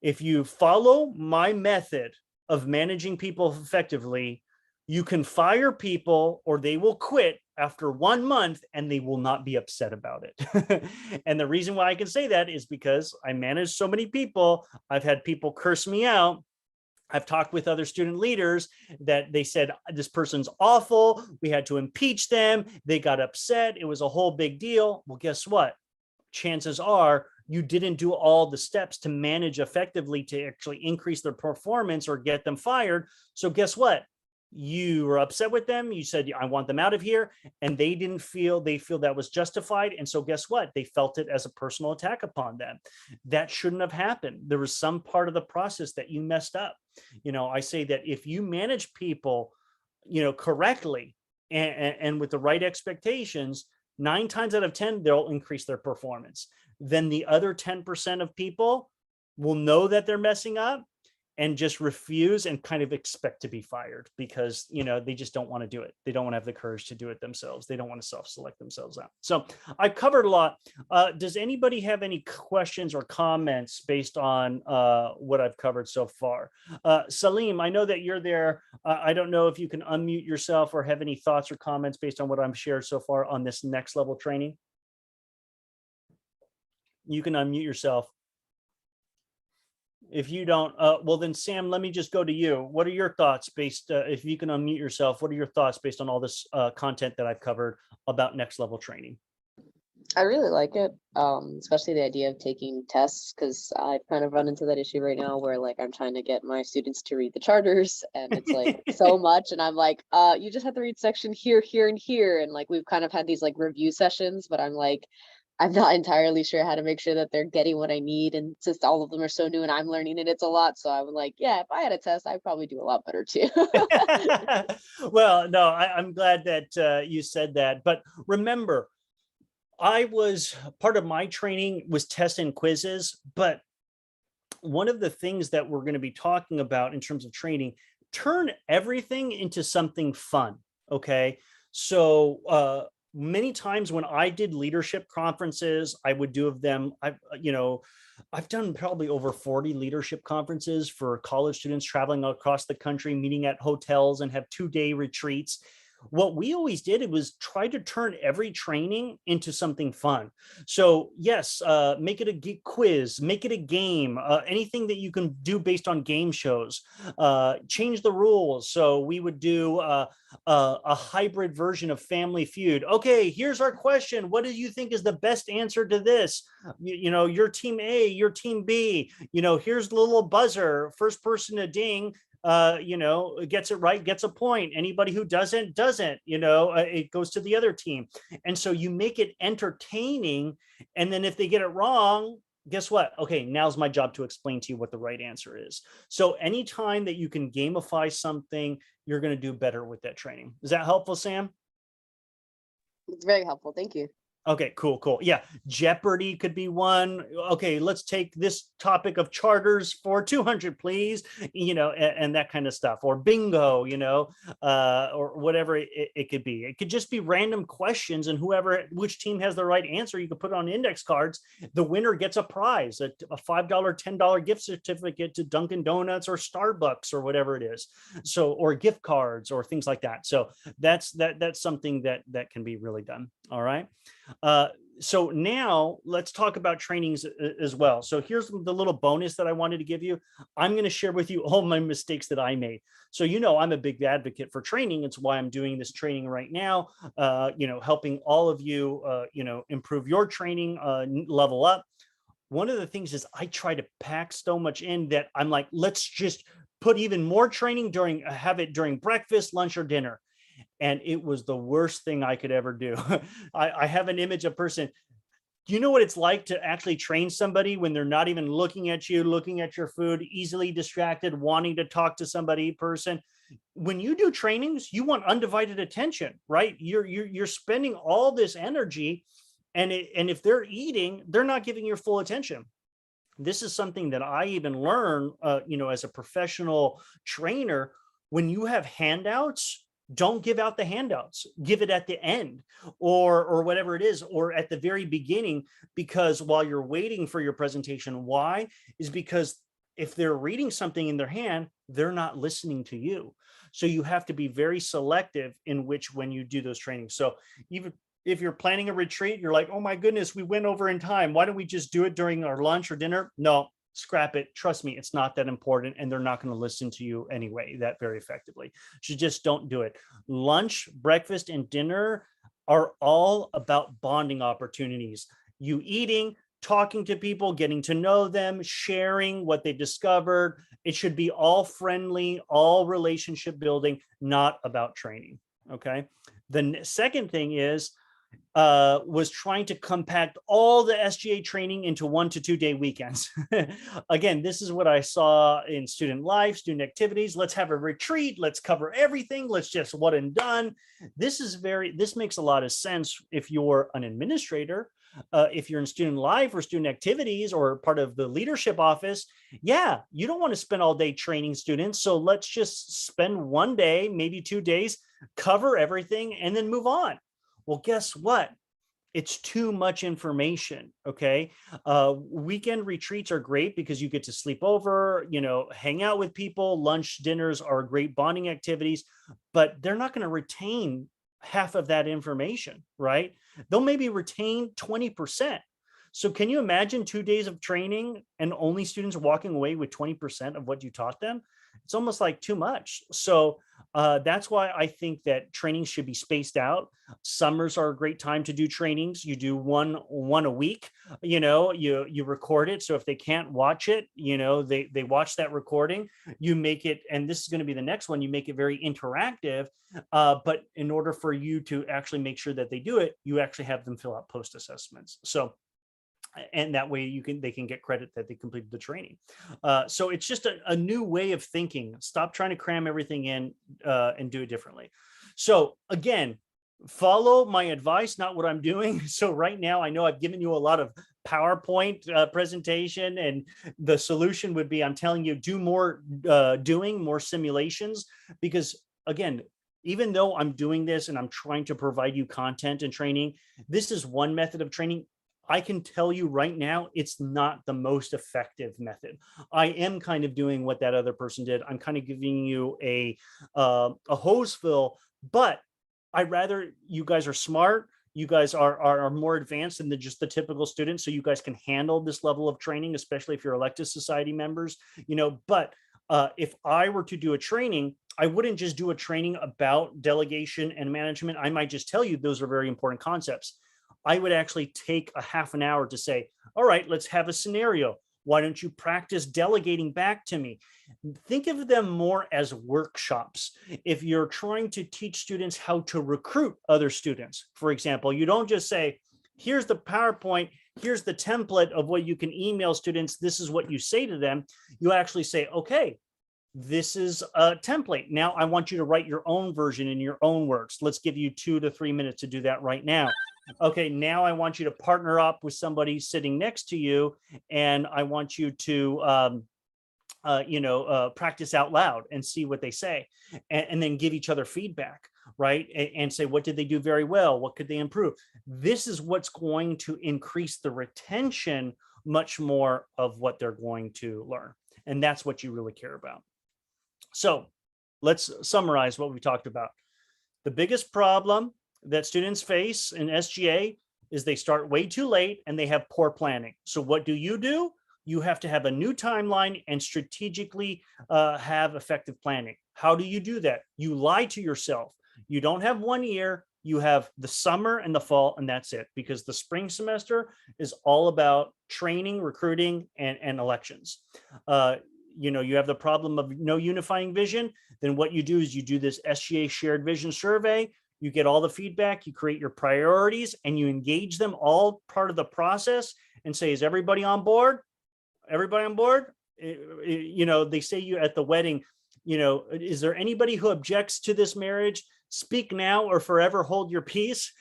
If you follow my method of managing people effectively, you can fire people or they will quit after 1 month and they will not be upset about it. And the reason why I can say that is because I manage so many people. I've had people curse me out. I've talked with other student leaders that they said, this person's awful. We had to impeach them. They got upset. It was a whole big deal. Well, guess what? Chances are you didn't do all the steps to manage effectively to actually increase their performance or get them fired. So guess what? You were upset with them. You said, I want them out of here. And they feel that was justified. And so guess what? They felt it as a personal attack upon them. That shouldn't have happened. There was some part of the process that you messed up. I say that if you manage people, correctly and with the right expectations, 9 times out of 10, they'll increase their performance. Then the other 10% of people will know that they're messing up and just refuse and kind of expect to be fired because, they just don't want to do it. They don't want to have the courage to do it themselves. They don't want to self-select themselves out. So I covered a lot. Does anybody have any questions or comments based on what I've covered so far? Salim, I know that you're there. I don't know if you can unmute yourself or have any thoughts or comments based on what I'm shared so far on this next level training. You can unmute yourself. If you don't, well then Sam, let me just go to you. What are your thoughts based, if you can unmute yourself, what are your thoughts based on all this content that I've covered about next level training? I really like it, especially the idea of taking tests, because I've kind of run into that issue right now where I'm trying to get my students to read the charters and it's so much. And I'm you just have to read section here, here, and here. And we've kind of had these review sessions, but I'm not entirely sure how to make sure that they're getting what I need. And since all of them are so new and I'm learning it, it's a lot. So I'm yeah, if I had a test, I'd probably do a lot better too. Well, no, I'm glad that you said that. But remember, part of my training was tests and quizzes. But one of the things that we're going to be talking about in terms of training, turn everything into something fun. Okay. So, many times when I did leadership conferences, I would do of them. I've done probably over 40 leadership conferences for college students traveling across the country, meeting at hotels and have 2-day retreats. What we always did was try to turn every training into something fun. So yes, make it a quiz, make it a game, anything that you can do based on game shows, change the rules. So we would do a hybrid version of Family Feud. Okay, here's our question. What do you think is the best answer to this? Your team A, your team B, here's the little buzzer, first person to ding, gets it right, gets a point. Anybody who doesn't, it goes to the other team. And so you make it entertaining. And then if they get it wrong, guess what? Okay, now's my job to explain to you what the right answer is. So anytime that you can gamify something, you're going to do better with that training. Is that helpful, Sam? It's very helpful. Thank you. Okay, cool. Yeah, Jeopardy could be one. Okay, let's take this topic of charters for 200, please. And that kind of stuff, or bingo, or whatever it could be. It could just be random questions, and which team has the right answer, you could put it on index cards. The winner gets a prize, a $5, $10 gift certificate to Dunkin' Donuts or Starbucks or whatever it is. So, or gift cards or things like that. So that's something that can be really done. All right. So now let's talk about trainings as well. So here's the little bonus that I wanted to give you. I'm going to share with you all my mistakes that I made. So, I'm a big advocate for training. It's why I'm doing this training right now, helping all of you, improve your training, level up. One of the things is I try to pack so much in that I'm like, let's just put even more training have it during breakfast, lunch, or dinner. And it was the worst thing I could ever do. I have an image of person. Do you know what it's like to actually train somebody when they're not even looking at you, looking at your food, easily distracted, wanting to talk to somebody person? When you do trainings, you want undivided attention, right? You're spending all this energy, and if they're eating, they're not giving your full attention. This is something that I even learn, as a professional trainer. When you have handouts, don't give out the handouts. Give it at the end, or whatever it is, or at the very beginning, because while you're waiting for your presentation, why is because if they're reading something in their hand, they're not listening to you. So you have to be very selective in which when you do those trainings. So even if you're planning a retreat, you're like, oh my goodness, we went over in time. Why don't we just do it during our lunch or dinner? No, scrap it. Trust me, it's not that important, and they're not going to listen to you anyway that very effectively. So just don't do it. Lunch, breakfast, and dinner are all about bonding opportunities. You eating, talking to people, getting to know them, sharing what they discovered. It should be all friendly, all relationship building, not about training. Okay. The second thing is, was trying to compact all the SGA training into 1 to 2 day weekends. Again, this is what I saw in student life, student activities. Let's have a retreat. Let's cover everything. Let's just one and done. This makes a lot of sense if you're an administrator. If you're in student life or student activities or part of the leadership office, yeah, you don't want to spend all day training students. So let's just spend 1 day, maybe 2 days, cover everything, and then move on. Well, guess what? It's too much information. Okay. Weekend retreats are great because you get to sleep over, hang out with people. Lunch, dinners are great bonding activities, but they're not going to retain half of that information, right? They'll maybe retain 20%. So can you imagine 2 days of training and only students walking away with 20% of what you taught them? It's almost like too much. So that's why I think that trainings should be spaced out. Summers are a great time to do trainings. You do one a week. You record it. So if they can't watch it, they watch that recording. You make it, and this is going to be the next one. You make it very interactive. But in order for you to actually make sure that they do it, you actually have them fill out post assessments. So, and that way they can get credit that they completed the training. So it's just a new way of thinking. Stop trying to cram everything in, and do it differently. So again, follow my advice, not what I'm doing. So right now, I know I've given you a lot of PowerPoint presentation, and the solution would be, I'm telling you, do more, doing more simulations, because again, even though I'm doing this and I'm trying to provide you content and training, this is one method of training. I can tell you right now, it's not the most effective method. I am kind of doing what that other person did. I'm kind of giving you a hose fill, but I rather you guys are smart. You guys are more advanced than just the typical student. So you guys can handle this level of training, especially if you're elective society members, but if I were to do a training, I wouldn't just do a training about delegation and management. I might just tell you those are very important concepts. I would actually take a half an hour to say, all right, let's have a scenario. Why don't you practice delegating back to me? Think of them more as workshops. If you're trying to teach students how to recruit other students, for example, you don't just say, here's the PowerPoint, here's the template of what you can email students, this is what you say to them. You actually say, okay, this is a template. Now I want you to write your own version in your own words. Let's give you 2 to 3 minutes to do that right now. Okay, now I want you to partner up with somebody sitting next to you, and I want you to practice out loud and see what they say, and then give each other feedback, right? And say, what did they do very well? What could they improve? This is what's going to increase the retention much more of what they're going to learn. And that's what you really care about. So let's summarize what we talked about. The biggest problem that students face in SGA is they start way too late and they have poor planning. So what do? You have to have a new timeline and strategically have effective planning. How do you do that? You lie to yourself. You don't have 1 year, you have the summer and the fall, and that's it, because the spring semester is all about training, recruiting, and elections. You have the problem of no unifying vision. Then what you do is you do this SGA shared vision survey. You get all the feedback, you create your priorities, and you engage them all part of the process and say, is everybody on board? Everybody on board? They say you at the wedding, is there anybody who objects to this marriage? Speak now or forever hold your peace.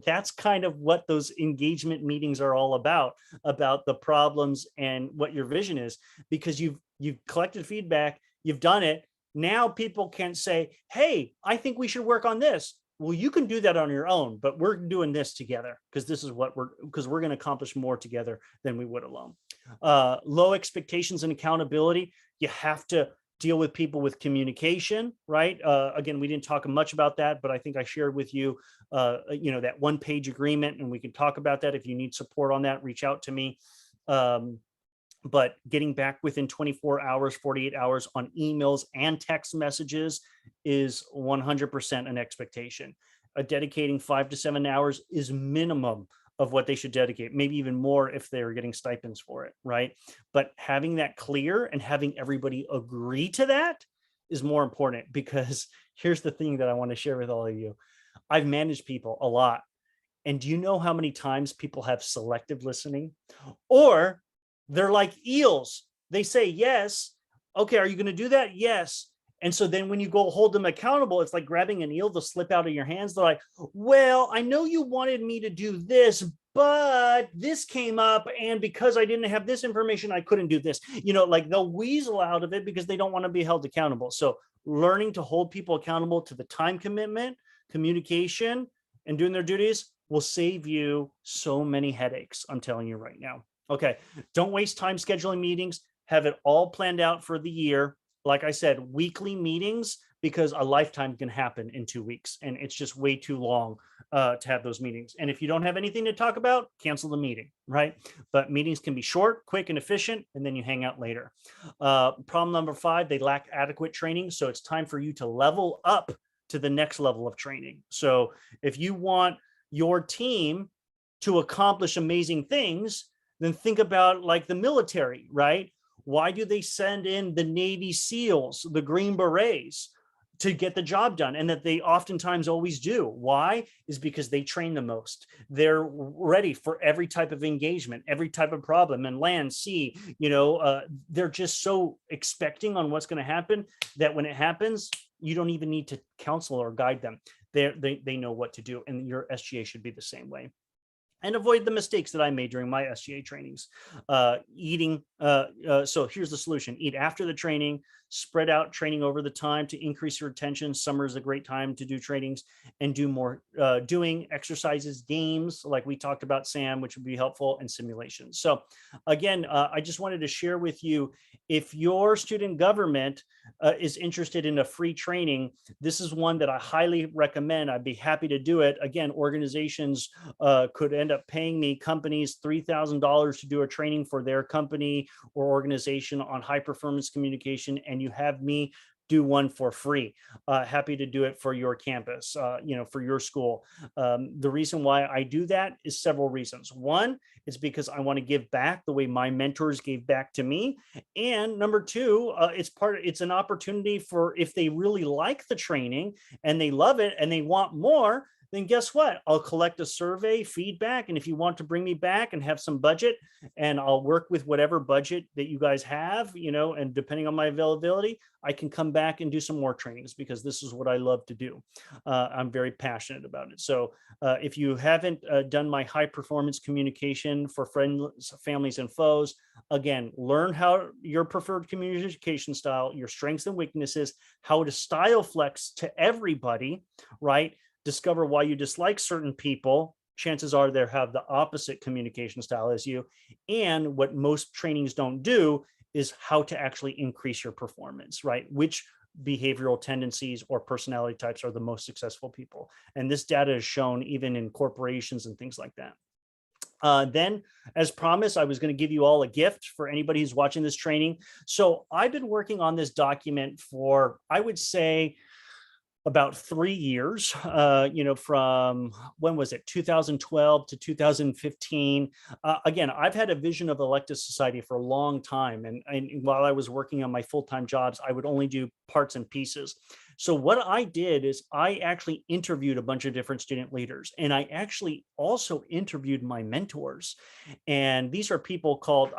That's kind of what those engagement meetings are all about the problems and what your vision is, because you've collected feedback, you've done it. Now people can say, hey, I think we should work on this. Well, you can do that on your own, but we're doing this together because this is what we're going to accomplish more together than we would alone. Low expectations and accountability. You have to deal with people with communication, right? Again, we didn't talk much about that, but I think I shared with you, that 1-page agreement, and we can talk about that. If you need support on that, reach out to me. But getting back within 24 hours, 48 hours on emails and text messages is 100% an expectation. Dedicating 5 to 7 hours is minimum of what they should dedicate, maybe even more if they're getting stipends for it, right? But having that clear and having everybody agree to that is more important, because here's the thing that I want to share with all of you. I've managed people a lot. And do you know how many times people have selective listening? Or they're like eels. They say yes. Okay, are you going to do that? Yes. And so then when you go hold them accountable, it's like grabbing an eel to slip out of your hands. They're like, well, I know you wanted me to do this, but this came up, and because I didn't have this information, I couldn't do this. Like they'll weasel out of it because they don't want to be held accountable. So learning to hold people accountable to the time commitment, communication, and doing their duties will save you so many headaches. I'm telling you right now. Okay, don't waste time scheduling meetings. Have it all planned out for the year. Like I said, weekly meetings, because a lifetime can happen in 2 weeks, and it's just way too long to have those meetings. And if you don't have anything to talk about, cancel the meeting, right? But meetings can be short, quick, and efficient, and then you hang out later. Problem number 5, they lack adequate training. So it's time for you to level up to the next level of training. So if you want your team to accomplish amazing things, then think about like the military, right? Why do they send in the Navy SEALs, the Green Berets, to get the job done? And that they oftentimes always do. Why? Is because they train the most. They're ready for every type of engagement, every type of problem, and land, sea, they're just so expecting on what's going to happen that when it happens, you don't even need to counsel or guide them. They know what to do. And your SGA should be the same way. And avoid the mistakes that I made during my SGA trainings. Eating. So here's the solution: eat after the training, spread out training over the time to increase your attention. Summer is a great time to do trainings, and do more doing exercises, games like we talked about, Sam, which would be helpful, and simulations. So again, I just wanted to share with you, if your student government is interested in a free training, this is one that I highly recommend. I'd be happy to do it. Again, organizations could end up paying me, companies, $3,000 to do a training for their company or organization on high performance communication, and you have me do one for free. Happy to do it for your campus, for your school. The reason why I do that is several reasons. One is because I want to give back the way my mentors gave back to me. And number 2, it's an opportunity for, if they really like the training and they love it and they want more, then guess what? I'll collect a survey feedback. And if you want to bring me back and have some budget, and I'll work with whatever budget that you guys have, and depending on my availability, I can come back and do some more trainings, because this is what I love to do. I'm very passionate about it. So if you haven't done my high performance communication for friends, families, and foes, again, learn how your preferred communication style, your strengths and weaknesses, how to style flex to everybody, right? Discover why you dislike certain people. Chances are they have the opposite communication style as you. And what most trainings don't do is how to actually increase your performance, right? Which behavioral tendencies or personality types are the most successful people. And this data is shown even in corporations and things like that. Then, as promised, I was going to give you all a gift for anybody who's watching this training. So I've been working on this document for, I would say, about 3 years, from when was it, 2012 to 2015. Again, I've had a vision of elective society for a long time. And while I was working on my full-time jobs, I would only do parts and pieces. So what I did is I actually interviewed a bunch of different student leaders, and I actually also interviewed my mentors. And these are people called,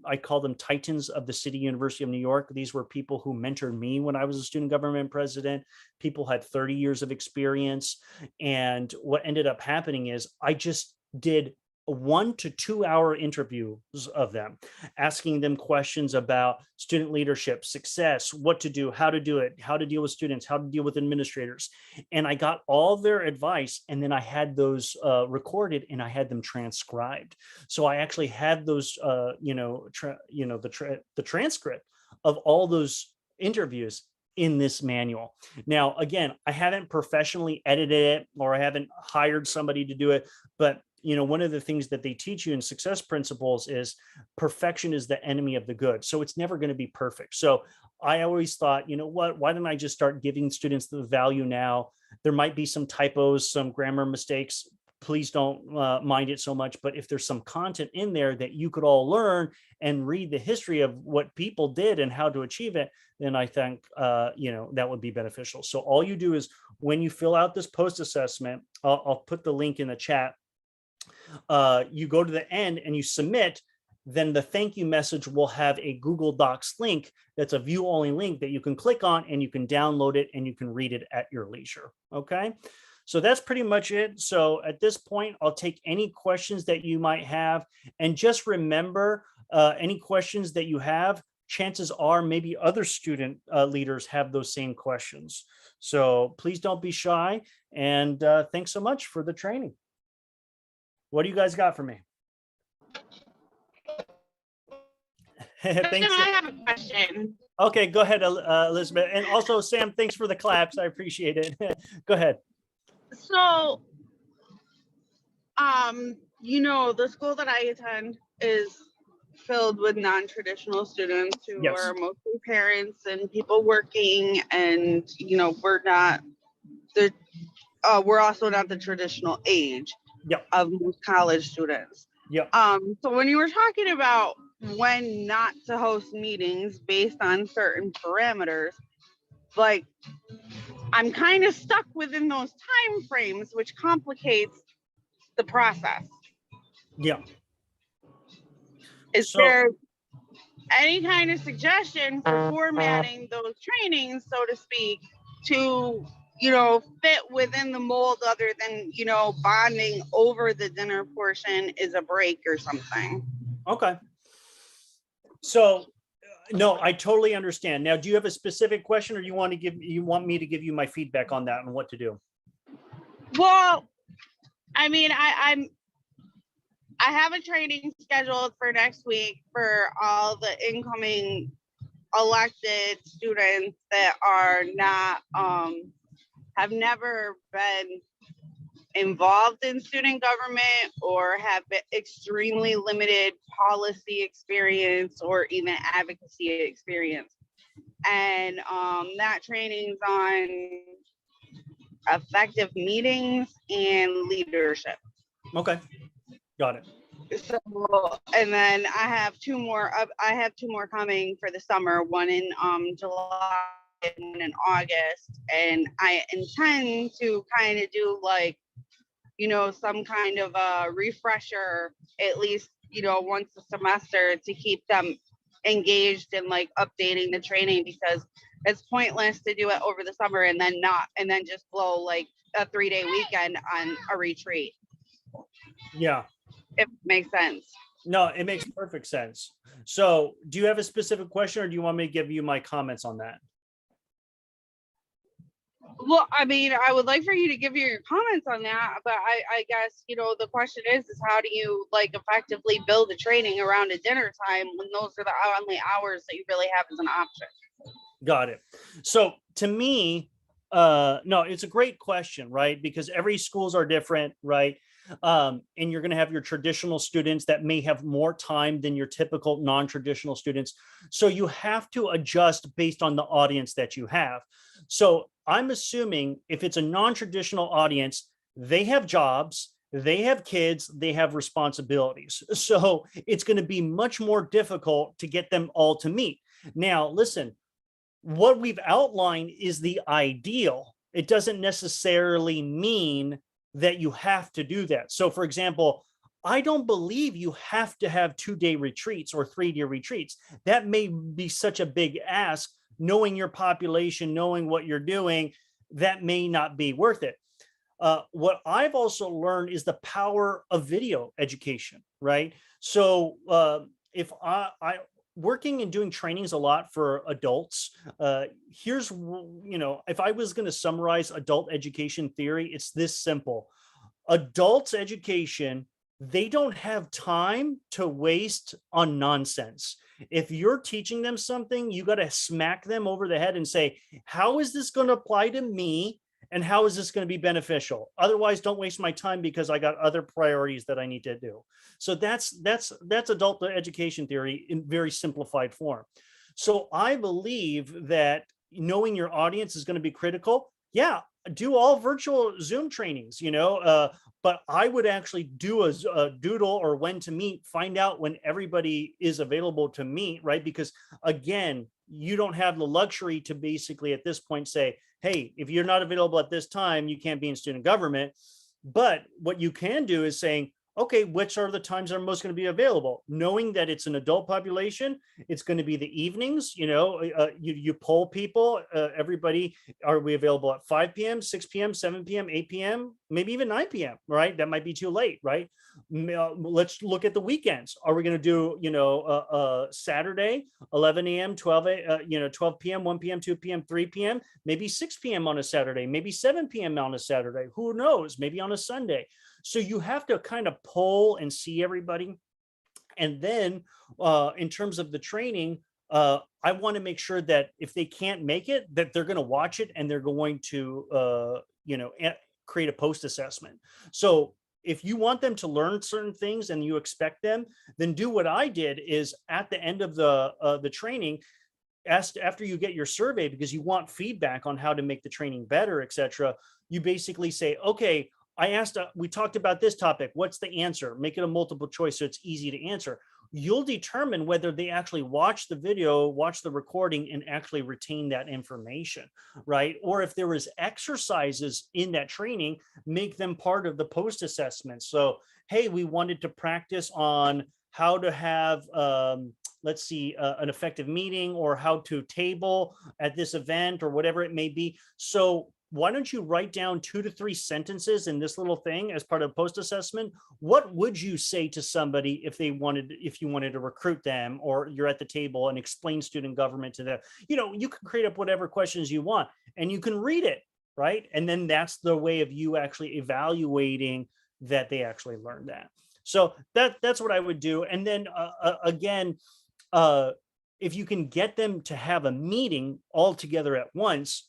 I call them Titans of the City University of New York. These were people who mentored me when I was a student government president. People had 30 years of experience. And what ended up happening is I just did 1 to 2 hour interviews of them, asking them questions about student leadership, success, what to do, how to do it, how to deal with students, how to deal with administrators. And I got all their advice, and then I had those recorded, and I had them transcribed. So I actually had those, the transcript of all those interviews in this manual. Now, again, I haven't professionally edited it, or I haven't hired somebody to do it, but one of the things that they teach you in success principles is perfection is the enemy of the good. So it's never going to be perfect. So I always thought, why don't I just start giving students the value now? There might be some typos, some grammar mistakes. Please don't mind it so much. But if there's some content in there that you could all learn and read the history of what people did and how to achieve it, then I think, that would be beneficial. So all you do is, when you fill out this post assessment, I'll put the link in the chat. You go to the end and you submit, then the thank you message will have a Google Docs link that's a view only link that you can click on, and you can download it and you can read it at your leisure. Okay. So that's pretty much it. So at this point, I'll take any questions that you might have. And just remember, any questions that you have, chances are maybe other student leaders have those same questions. So please don't be shy. And thanks so much for the training. What do you guys got for me? Thanks. I have a question. Okay, go ahead, Elizabeth. And also, Sam, thanks for the claps. I appreciate it. Go ahead. So, the school that I attend is filled with non-traditional students who Yes. are mostly parents and people working, and we're also not the traditional age. Yep. Of most college students. Yep. So when you were talking about when not to host meetings based on certain parameters, like, I'm kind of stuck within those time frames, which complicates the process. Yeah. Is there any kind of suggestion for formatting those trainings, so to speak, to fit within the mold, other than bonding over the dinner portion is a break or something? Okay. So no, I totally understand. Now, do you have a specific question, or you want me to give you my feedback on that and what to do? Well, I mean, I have a training scheduled for next week for all the incoming elected students that are not have never been involved in student government, or have extremely limited policy experience or even advocacy experience. And that training's on effective meetings and leadership. Okay, got it. So, and then I have two more coming for the summer, one in July and one in August. And I intend to kind of do some kind of a refresher, at least, once a semester, to keep them engaged in updating the training, because it's pointless to do it over the summer and then just blow a 3-day weekend on a retreat. Yeah. If it makes sense. No, it makes perfect sense. So do you have a specific question, or do you want me to give you my comments on that? Well, I mean, I would like for you to give your comments on that, but I guess, the question is how do you effectively build a training around a dinner time when those are the only hours that you really have as an option? Got it. So to me, No, it's a great question, right? Because every schools are different, right? And you're going to have your traditional students that may have more time than your typical non-traditional students. So you have to adjust based on the audience that you have. So I'm assuming if it's a non-traditional audience, they have jobs, they have kids, they have responsibilities. So it's going to be much more difficult to get them all to meet. Now, listen, what we've outlined is the ideal. It doesn't necessarily mean that you have to do that. So, for example, I don't believe you have to have 2-day retreats or 3-day retreats. That may be such a big ask, knowing your population, knowing what you're doing, that may not be worth it. What I've also learned is the power of video education, right? So if I working and doing trainings a lot for adults, here's, if I was going to summarize adult education theory, it's this simple. Adults education, they don't have time to waste on nonsense. If you're teaching them something, you got to smack them over the head and say, how is this going to apply to me? And how is this going to be beneficial? Otherwise, don't waste my time because I got other priorities that I need to do. So that's adult education theory in very simplified form. So I believe that knowing your audience is going to be critical. Yeah, do all virtual Zoom trainings, but I would actually do a doodle or when to meet, find out when everybody is available to meet, right? Because again, you don't have the luxury to basically at this point say, hey, if you're not available at this time, you can't be in student government. But what you can do is saying, okay, which are the times that are most going to be available? Knowing that it's an adult population, it's going to be the evenings. You poll people, everybody, are we available at 5 p.m., 6 p.m., 7 p.m., 8 p.m., maybe even 9 p.m., right? That might be too late, right? Let's look at the weekends. Are we going to do, Saturday, 11 a.m., 12 p.m., 1 p.m., 2 p.m., 3 p.m., maybe 6 p.m. on a Saturday, maybe 7 p.m. on a Saturday, who knows, maybe on a Sunday. So you have to kind of poll and see everybody. And then in terms of the training, I want to make sure that if they can't make it, that they're going to watch it and they're going to, create a post assessment. So if you want them to learn certain things and you expect them, then do what I did is at the end of the training, after you get your survey, because you want feedback on how to make the training better, etc. You basically say, okay, I asked, we talked about this topic. What's the answer? Make it a multiple choice so it's easy to answer. You'll determine whether they actually watch the video, watch the recording, and actually retain that information, right? Or if there was exercises in that training, make them part of the post assessment. So, hey, we wanted to practice on how to have, let's see, an effective meeting or how to table at this event or whatever it may be. So why don't you write down 2 to 3 sentences in this little thing as part of post assessment? What would you say to somebody if you wanted to recruit them, or you're at the table and explain student government to them? You can create up whatever questions you want and you can read it, right? And then that's the way of you actually evaluating that they actually learned that. So that's what I would do. And then again, if you can get them to have a meeting all together at once,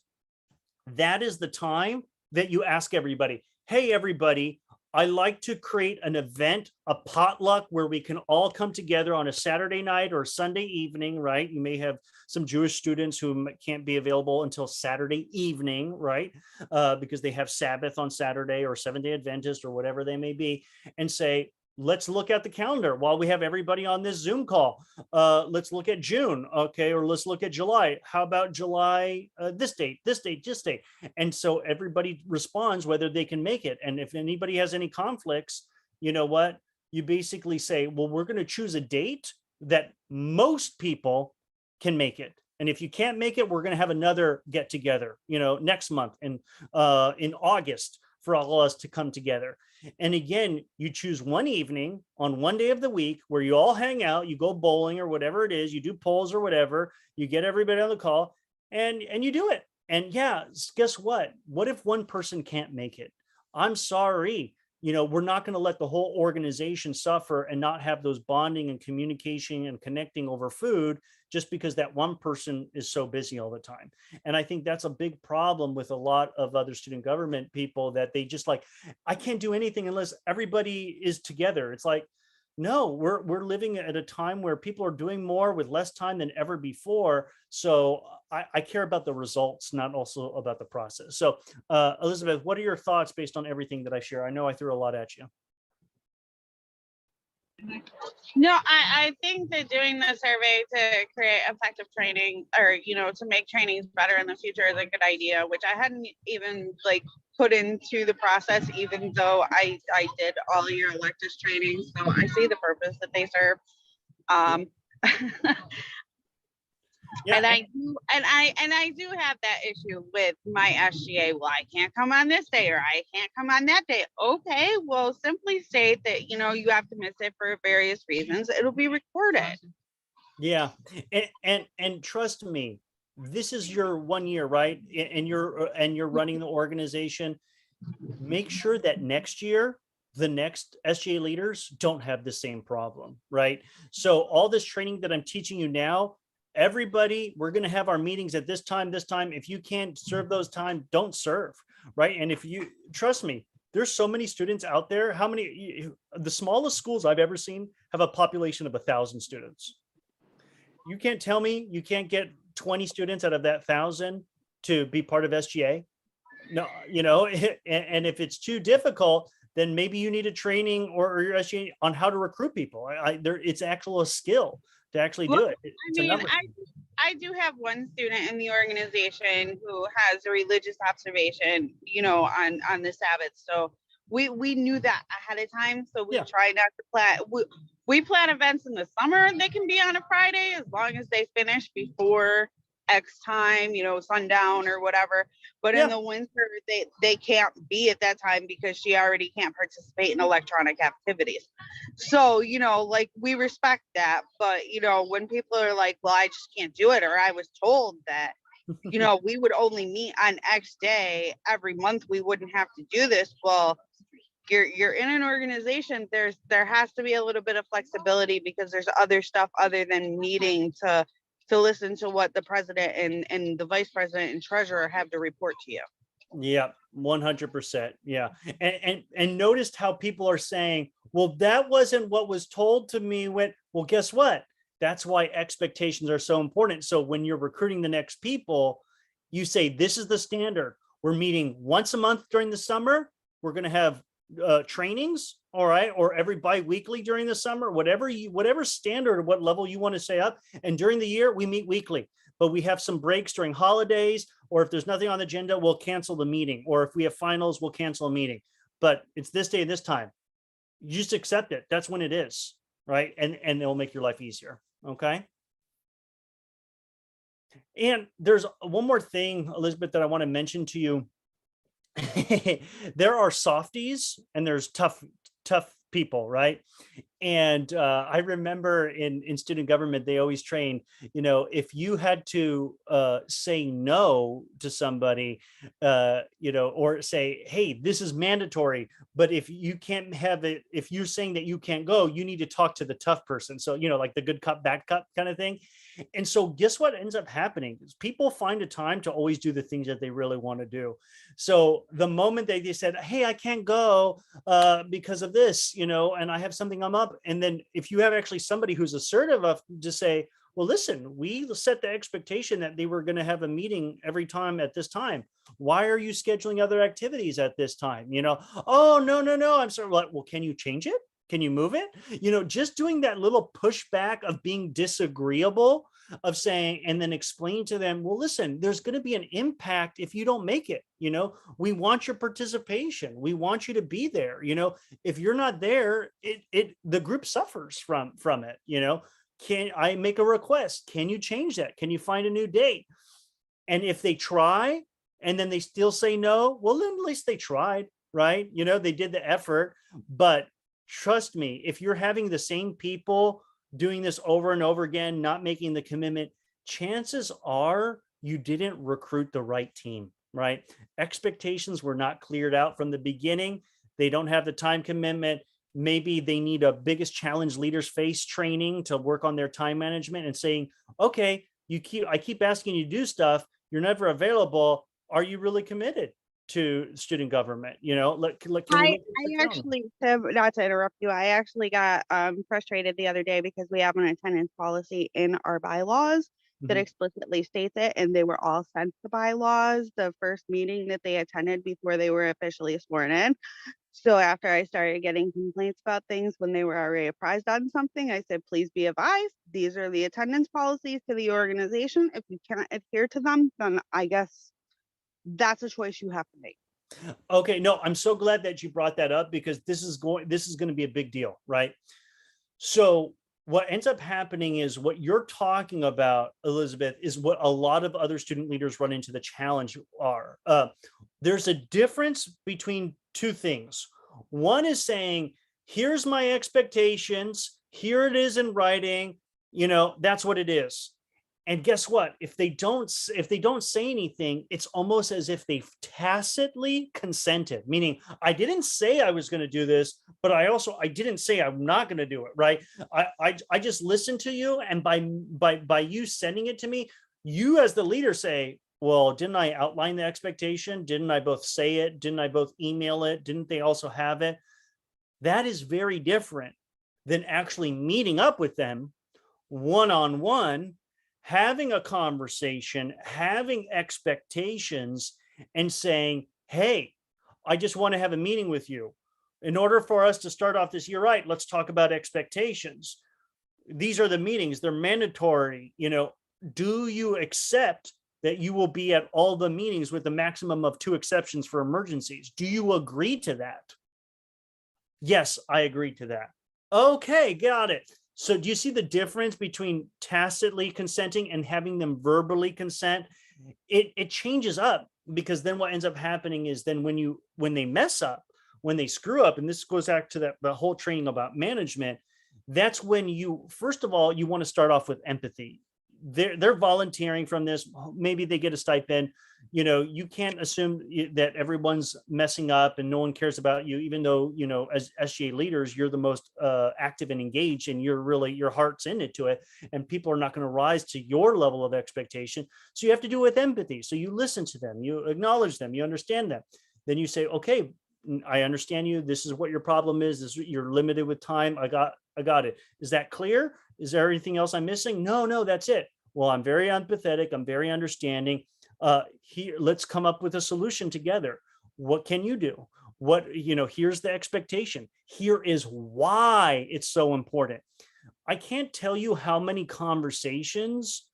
that is the time that you ask everybody, hey, everybody, I like to create an event, a potluck where we can all come together on a Saturday night or Sunday evening, right? You may have some Jewish students who can't be available until Saturday evening, right? Because they have Sabbath on Saturday or Seventh-day Adventist or whatever they may be, and say, let's look at the calendar while we have everybody on this Zoom call. Let's look at June, okay, or let's look at July. How about July, this date, this date, this date? And so everybody responds whether they can make it. And if anybody has any conflicts, you know what? You basically say, well, we're going to choose a date that most people can make it. And if you can't make it, we're going to have another get together, next month in August for all of us to come together. And again, you choose one evening on one day of the week where you all hang out, you go bowling or whatever it is, you do polls or whatever, you get everybody on the call and you do it. And yeah, guess what? What if one person can't make it? I'm sorry. we're not going to let the whole organization suffer and not have those bonding and communication and connecting over food just because that one person is so busy all the time. And I think that's a big problem with a lot of other student government people, that they just like, I can't do anything unless everybody is together. It's like, no, we're living at a time where people are doing more with less time than ever before. So I care about the results, not also about the process. So Elizabeth, what are your thoughts based on everything that I share? I know I threw a lot at you. No, I think that doing the survey to create effective training, or, to make trainings better in the future is a good idea, which I hadn't even like put into the process, even though I did all of your electives training. So I see the purpose that they serve. Yeah. And I do have that issue with my SGA. Well, I can't come on this day, or I can't come on that day. Okay, well, simply state that you have to miss it for various reasons. It'll be recorded. Yeah, and trust me, this is your 1 year, right? And you're running the organization. Make sure that next year the next SGA leaders don't have the same problem, right? So all this training that I'm teaching you now, everybody, we're going to have our meetings at this time. If you can't serve those time, don't serve, right? And if you trust me, there's so many students out there. The smallest schools I've ever seen have a population of 1,000 students. You can't tell me you can't get 20 students out of that 1,000 to be part of SGA. No, and if it's too difficult, then maybe you need a training or your SGA on how to recruit people. It's actual a skill to actually do it. I do have one student in the organization who has a religious observation, on the Sabbath. So we knew that ahead of time. So we try not to plan. We plan events in the summer. They can be on a Friday as long as they finish before X time, sundown or whatever. But in the winter, they can't be at that time because she already can't participate in electronic activities. So, we respect that. But, when people are like, well, I just can't do it, or I was told that, we would only meet on X day every month, we wouldn't have to do this. Well, you're in an organization, there has to be a little bit of flexibility, because there's other stuff other than needing to listen to what the president and the vice president and treasurer have to report to you. Yeah, 100%. Yeah. And noticed how people are saying, well, that wasn't what was told to me well, guess what? That's why expectations are so important. So when you're recruiting the next people, you say, this is the standard. We're meeting once a month during the summer. We're going to have trainings, all right, or every bi-weekly during the summer, whatever standard or what level you want to say up. And during the year, we meet weekly, but we have some breaks during holidays, or if there's nothing on the agenda, we'll cancel the meeting, or if we have finals, we'll cancel a meeting. But it's this day, this time. You just accept it. That's when it is, right? And it'll make your life easier. Okay. And there's one more thing, Elizabeth, that I want to mention to you. There are softies and there's tough people, right? And I remember in student government, they always train, if you had to say no to somebody, or say, hey, this is mandatory, but if you can't have it, if you're saying that you can't go, you need to talk to the tough person. So, like the good cop, bad cop kind of thing. And so guess what ends up happening is people find a time to always do the things that they really want to do. So the moment they said, hey, I can't go because of this, and I have something I'm up. And then if you have actually somebody who's assertive enough to say, well, listen, we set the expectation that they were going to have a meeting every time at this time. Why are you scheduling other activities at this time? Oh, no, I'm sorry. Well, can you change it? Can you move it? Just doing that little pushback of being disagreeable, of saying, and then explain to them, well, listen, there's going to be an impact if you don't make it. We want your participation. We want you to be there. If you're not there, the group suffers from it. Can I make a request? Can you change that? Can you find a new date? And if they try and then they still say no, well, then at least they tried, right? They did the effort. But trust me, if you're having the same people doing this over and over again, not making the commitment, chances are you didn't recruit the right team, right? Expectations were not cleared out from the beginning. they don't have the time commitment. Maybe they need a biggest challenge leaders face training to work on their time management and saying, okay, I keep asking you to do stuff. You're never available. Are you really committed to student government? You know, can we I look at the tone? actually, not to interrupt you, I actually got frustrated the other day because we have an attendance policy in our bylaws that Mhm. explicitly states it, and they were all sent the bylaws the first meeting that they attended before they were officially sworn in. So after I started getting complaints about things when they were already apprised on something, I said, please be advised, these are the attendance policies to the organization. If you can't adhere to them, then I guess that's a choice you have to make. Okay, no, I'm so glad that you brought that up because this is going to be a big deal, right? So what ends up happening is what you're talking about, Elizabeth, is what a lot of other student leaders run into the challenge are. There's a difference between two things. One is saying, here's my expectations, here it is in writing, you know, that's what it is. And guess what? If they don't say anything, it's almost as if they've tacitly consented, meaning I didn't say I was going to do this, but I didn't say I'm not going to do it, right? I just listened to you, and by you sending it to me, you as the leader say, well, didn't I outline the expectation? Didn't I both say it? Didn't I both email it? Didn't they also have it? That is very different than actually meeting up with them one-on-one, having a conversation, having expectations, and saying, hey, I just want to have a meeting with you. In order for us to start off this year right, let's talk about expectations. These are the meetings, they're mandatory. You know, do you accept that you will be at all the meetings with the maximum of 2 exceptions for emergencies? Do you agree to that? Yes, I agree to that. Okay, got it. So do you see the difference between tacitly consenting and having them verbally consent? It changes up, because then what ends up happening is then when they mess up, when they screw up, and this goes back to the whole training about management, that's when you, first of all, you want to start off with empathy. They're volunteering from this. Maybe they get a stipend. You know, you can't assume that everyone's messing up and no one cares about you, even though, you know, as SGA leaders, you're the most active and engaged, and your heart's in it to it. And people are not going to rise to your level of expectation. So you have to do it with empathy. So you listen to them, you acknowledge them, you understand them. Then you say, okay, I understand you. This is what your problem is. You're limited with time. I got it. Is that clear? Is there anything else I'm missing? No, that's it. Well, I'm very empathetic. I'm very understanding. Here, let's come up with a solution together. What can you do? What, you know, here's the expectation. Here is why it's so important. I can't tell you how many conversations,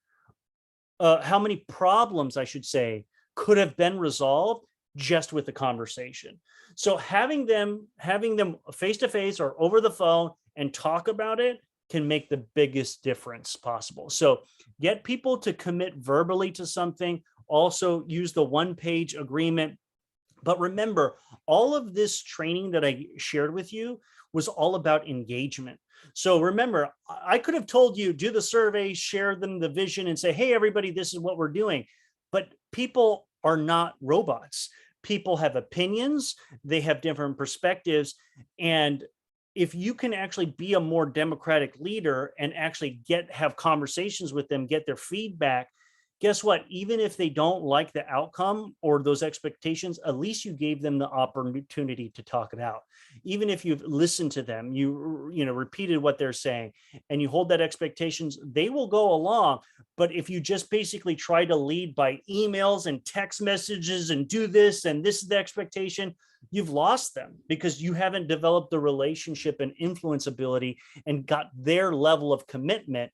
how many problems, I should say, could have been resolved just with the conversation. So having them face to face or over the phone and talk about it can make the biggest difference possible. So get people to commit verbally to something. Also use the 1-page agreement. But remember, all of this training that I shared with you was all about engagement. So remember, I could have told you, do the survey, share them the vision, and say, hey, everybody, this is what we're doing. But people are not robots. People have opinions, they have different perspectives. And if you can actually be a more democratic leader and actually have conversations with them, get their feedback, guess what? Even if they don't like the outcome or those expectations, at least you gave them the opportunity to talk it out. Even if you've listened to them, you repeated what they're saying, and you hold that expectations, they will go along. But if you just basically try to lead by emails and text messages and do this, and this is the expectation, you've lost them, because you haven't developed the relationship and influence ability and got their level of commitment.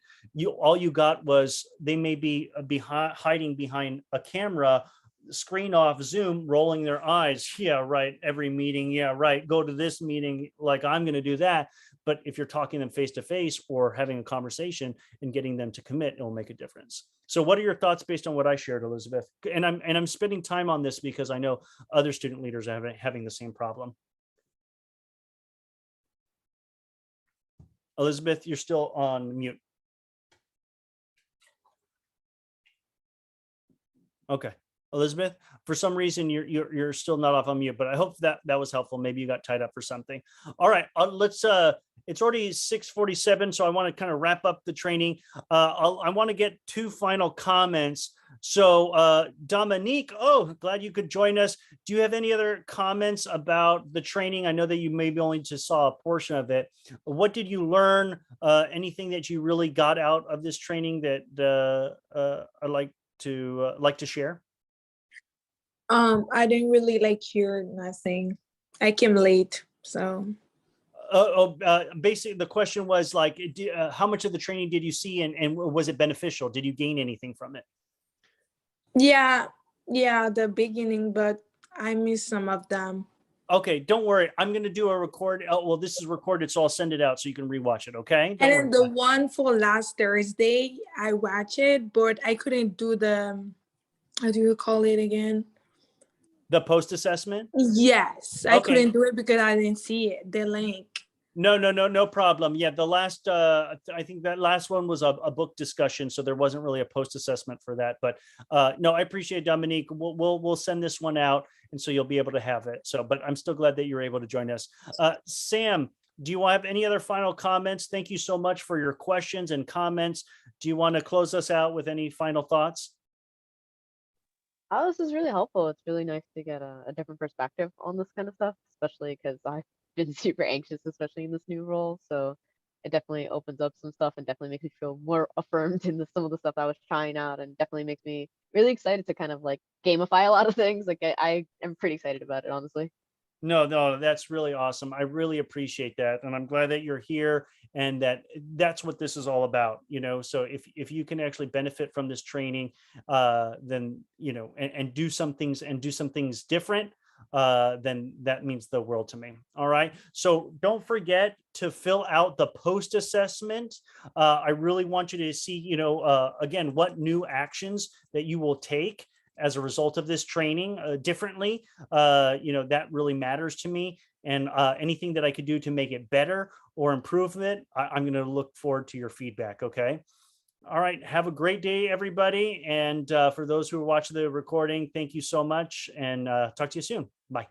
All you got was, they may be hiding behind a camera, screen off Zoom, rolling their eyes. Yeah, right. Every meeting. Yeah, right. Go to this meeting like I'm going to do that. But if you're talking them face to face or having a conversation and getting them to commit, it will make a difference. So what are your thoughts based on what I shared, Elizabeth? And I'm spending time on this because I know other student leaders are having the same problem. Elizabeth, you're still on mute. Okay. Elizabeth, for some reason you're still not off on mute, but I hope that was helpful. Maybe you got tied up for something. All right, let's. It's already 6:47, so I want to kind of wrap up the training. I want to get two final comments. So, Dominique, oh, glad you could join us. Do you have any other comments about the training? I know that you maybe only just saw a portion of it. What did you learn? Anything that you really got out of this training that I'd like to share? I didn't really hear nothing. I came late, so. Basically, the question was how much of the training did you see, and was it beneficial? Did you gain anything from it? Yeah, the beginning, but I missed some of them. Okay, don't worry. I'm going to do a record. Oh, well, this is recorded, so I'll send it out so you can rewatch it. Okay. And then the one for last Thursday, I watched it, but I couldn't do the, how do you call it again? The post assessment? Yes, I Okay. couldn't do it because I didn't see it, the link. No problem. Yeah, the last, I think that last one was a book discussion, so there wasn't really a post assessment for that. But no, I appreciate Dominique. We'll send this one out, and so you'll be able to have it. So, but I'm still glad that you're able to join us. Sam, do you have any other final comments? Thank you so much for your questions and comments. Do you want to close us out with any final thoughts? Oh, this is really helpful. It's really nice to get a different perspective on this kind of stuff, especially because I've been super anxious, especially in this new role. So it definitely opens up some stuff and definitely makes me feel more affirmed in some of the stuff I was trying out, and definitely makes me really excited to kind of gamify a lot of things. I am pretty excited about it, honestly. No, that's really awesome. I really appreciate that. And I'm glad that you're here and that's what this is all about, So if you can actually benefit from this training, then, and do some things different, then that means the world to me. All right. So don't forget to fill out the post assessment. I really want you to see, again, what new actions that you will take as a result of this training differently. That really matters to me, and anything that I could do to make it better or improve it, I'm going to look forward to your feedback. Okay. All right. Have a great day, everybody. And for those who are watching the recording, thank you so much, and talk to you soon. Bye.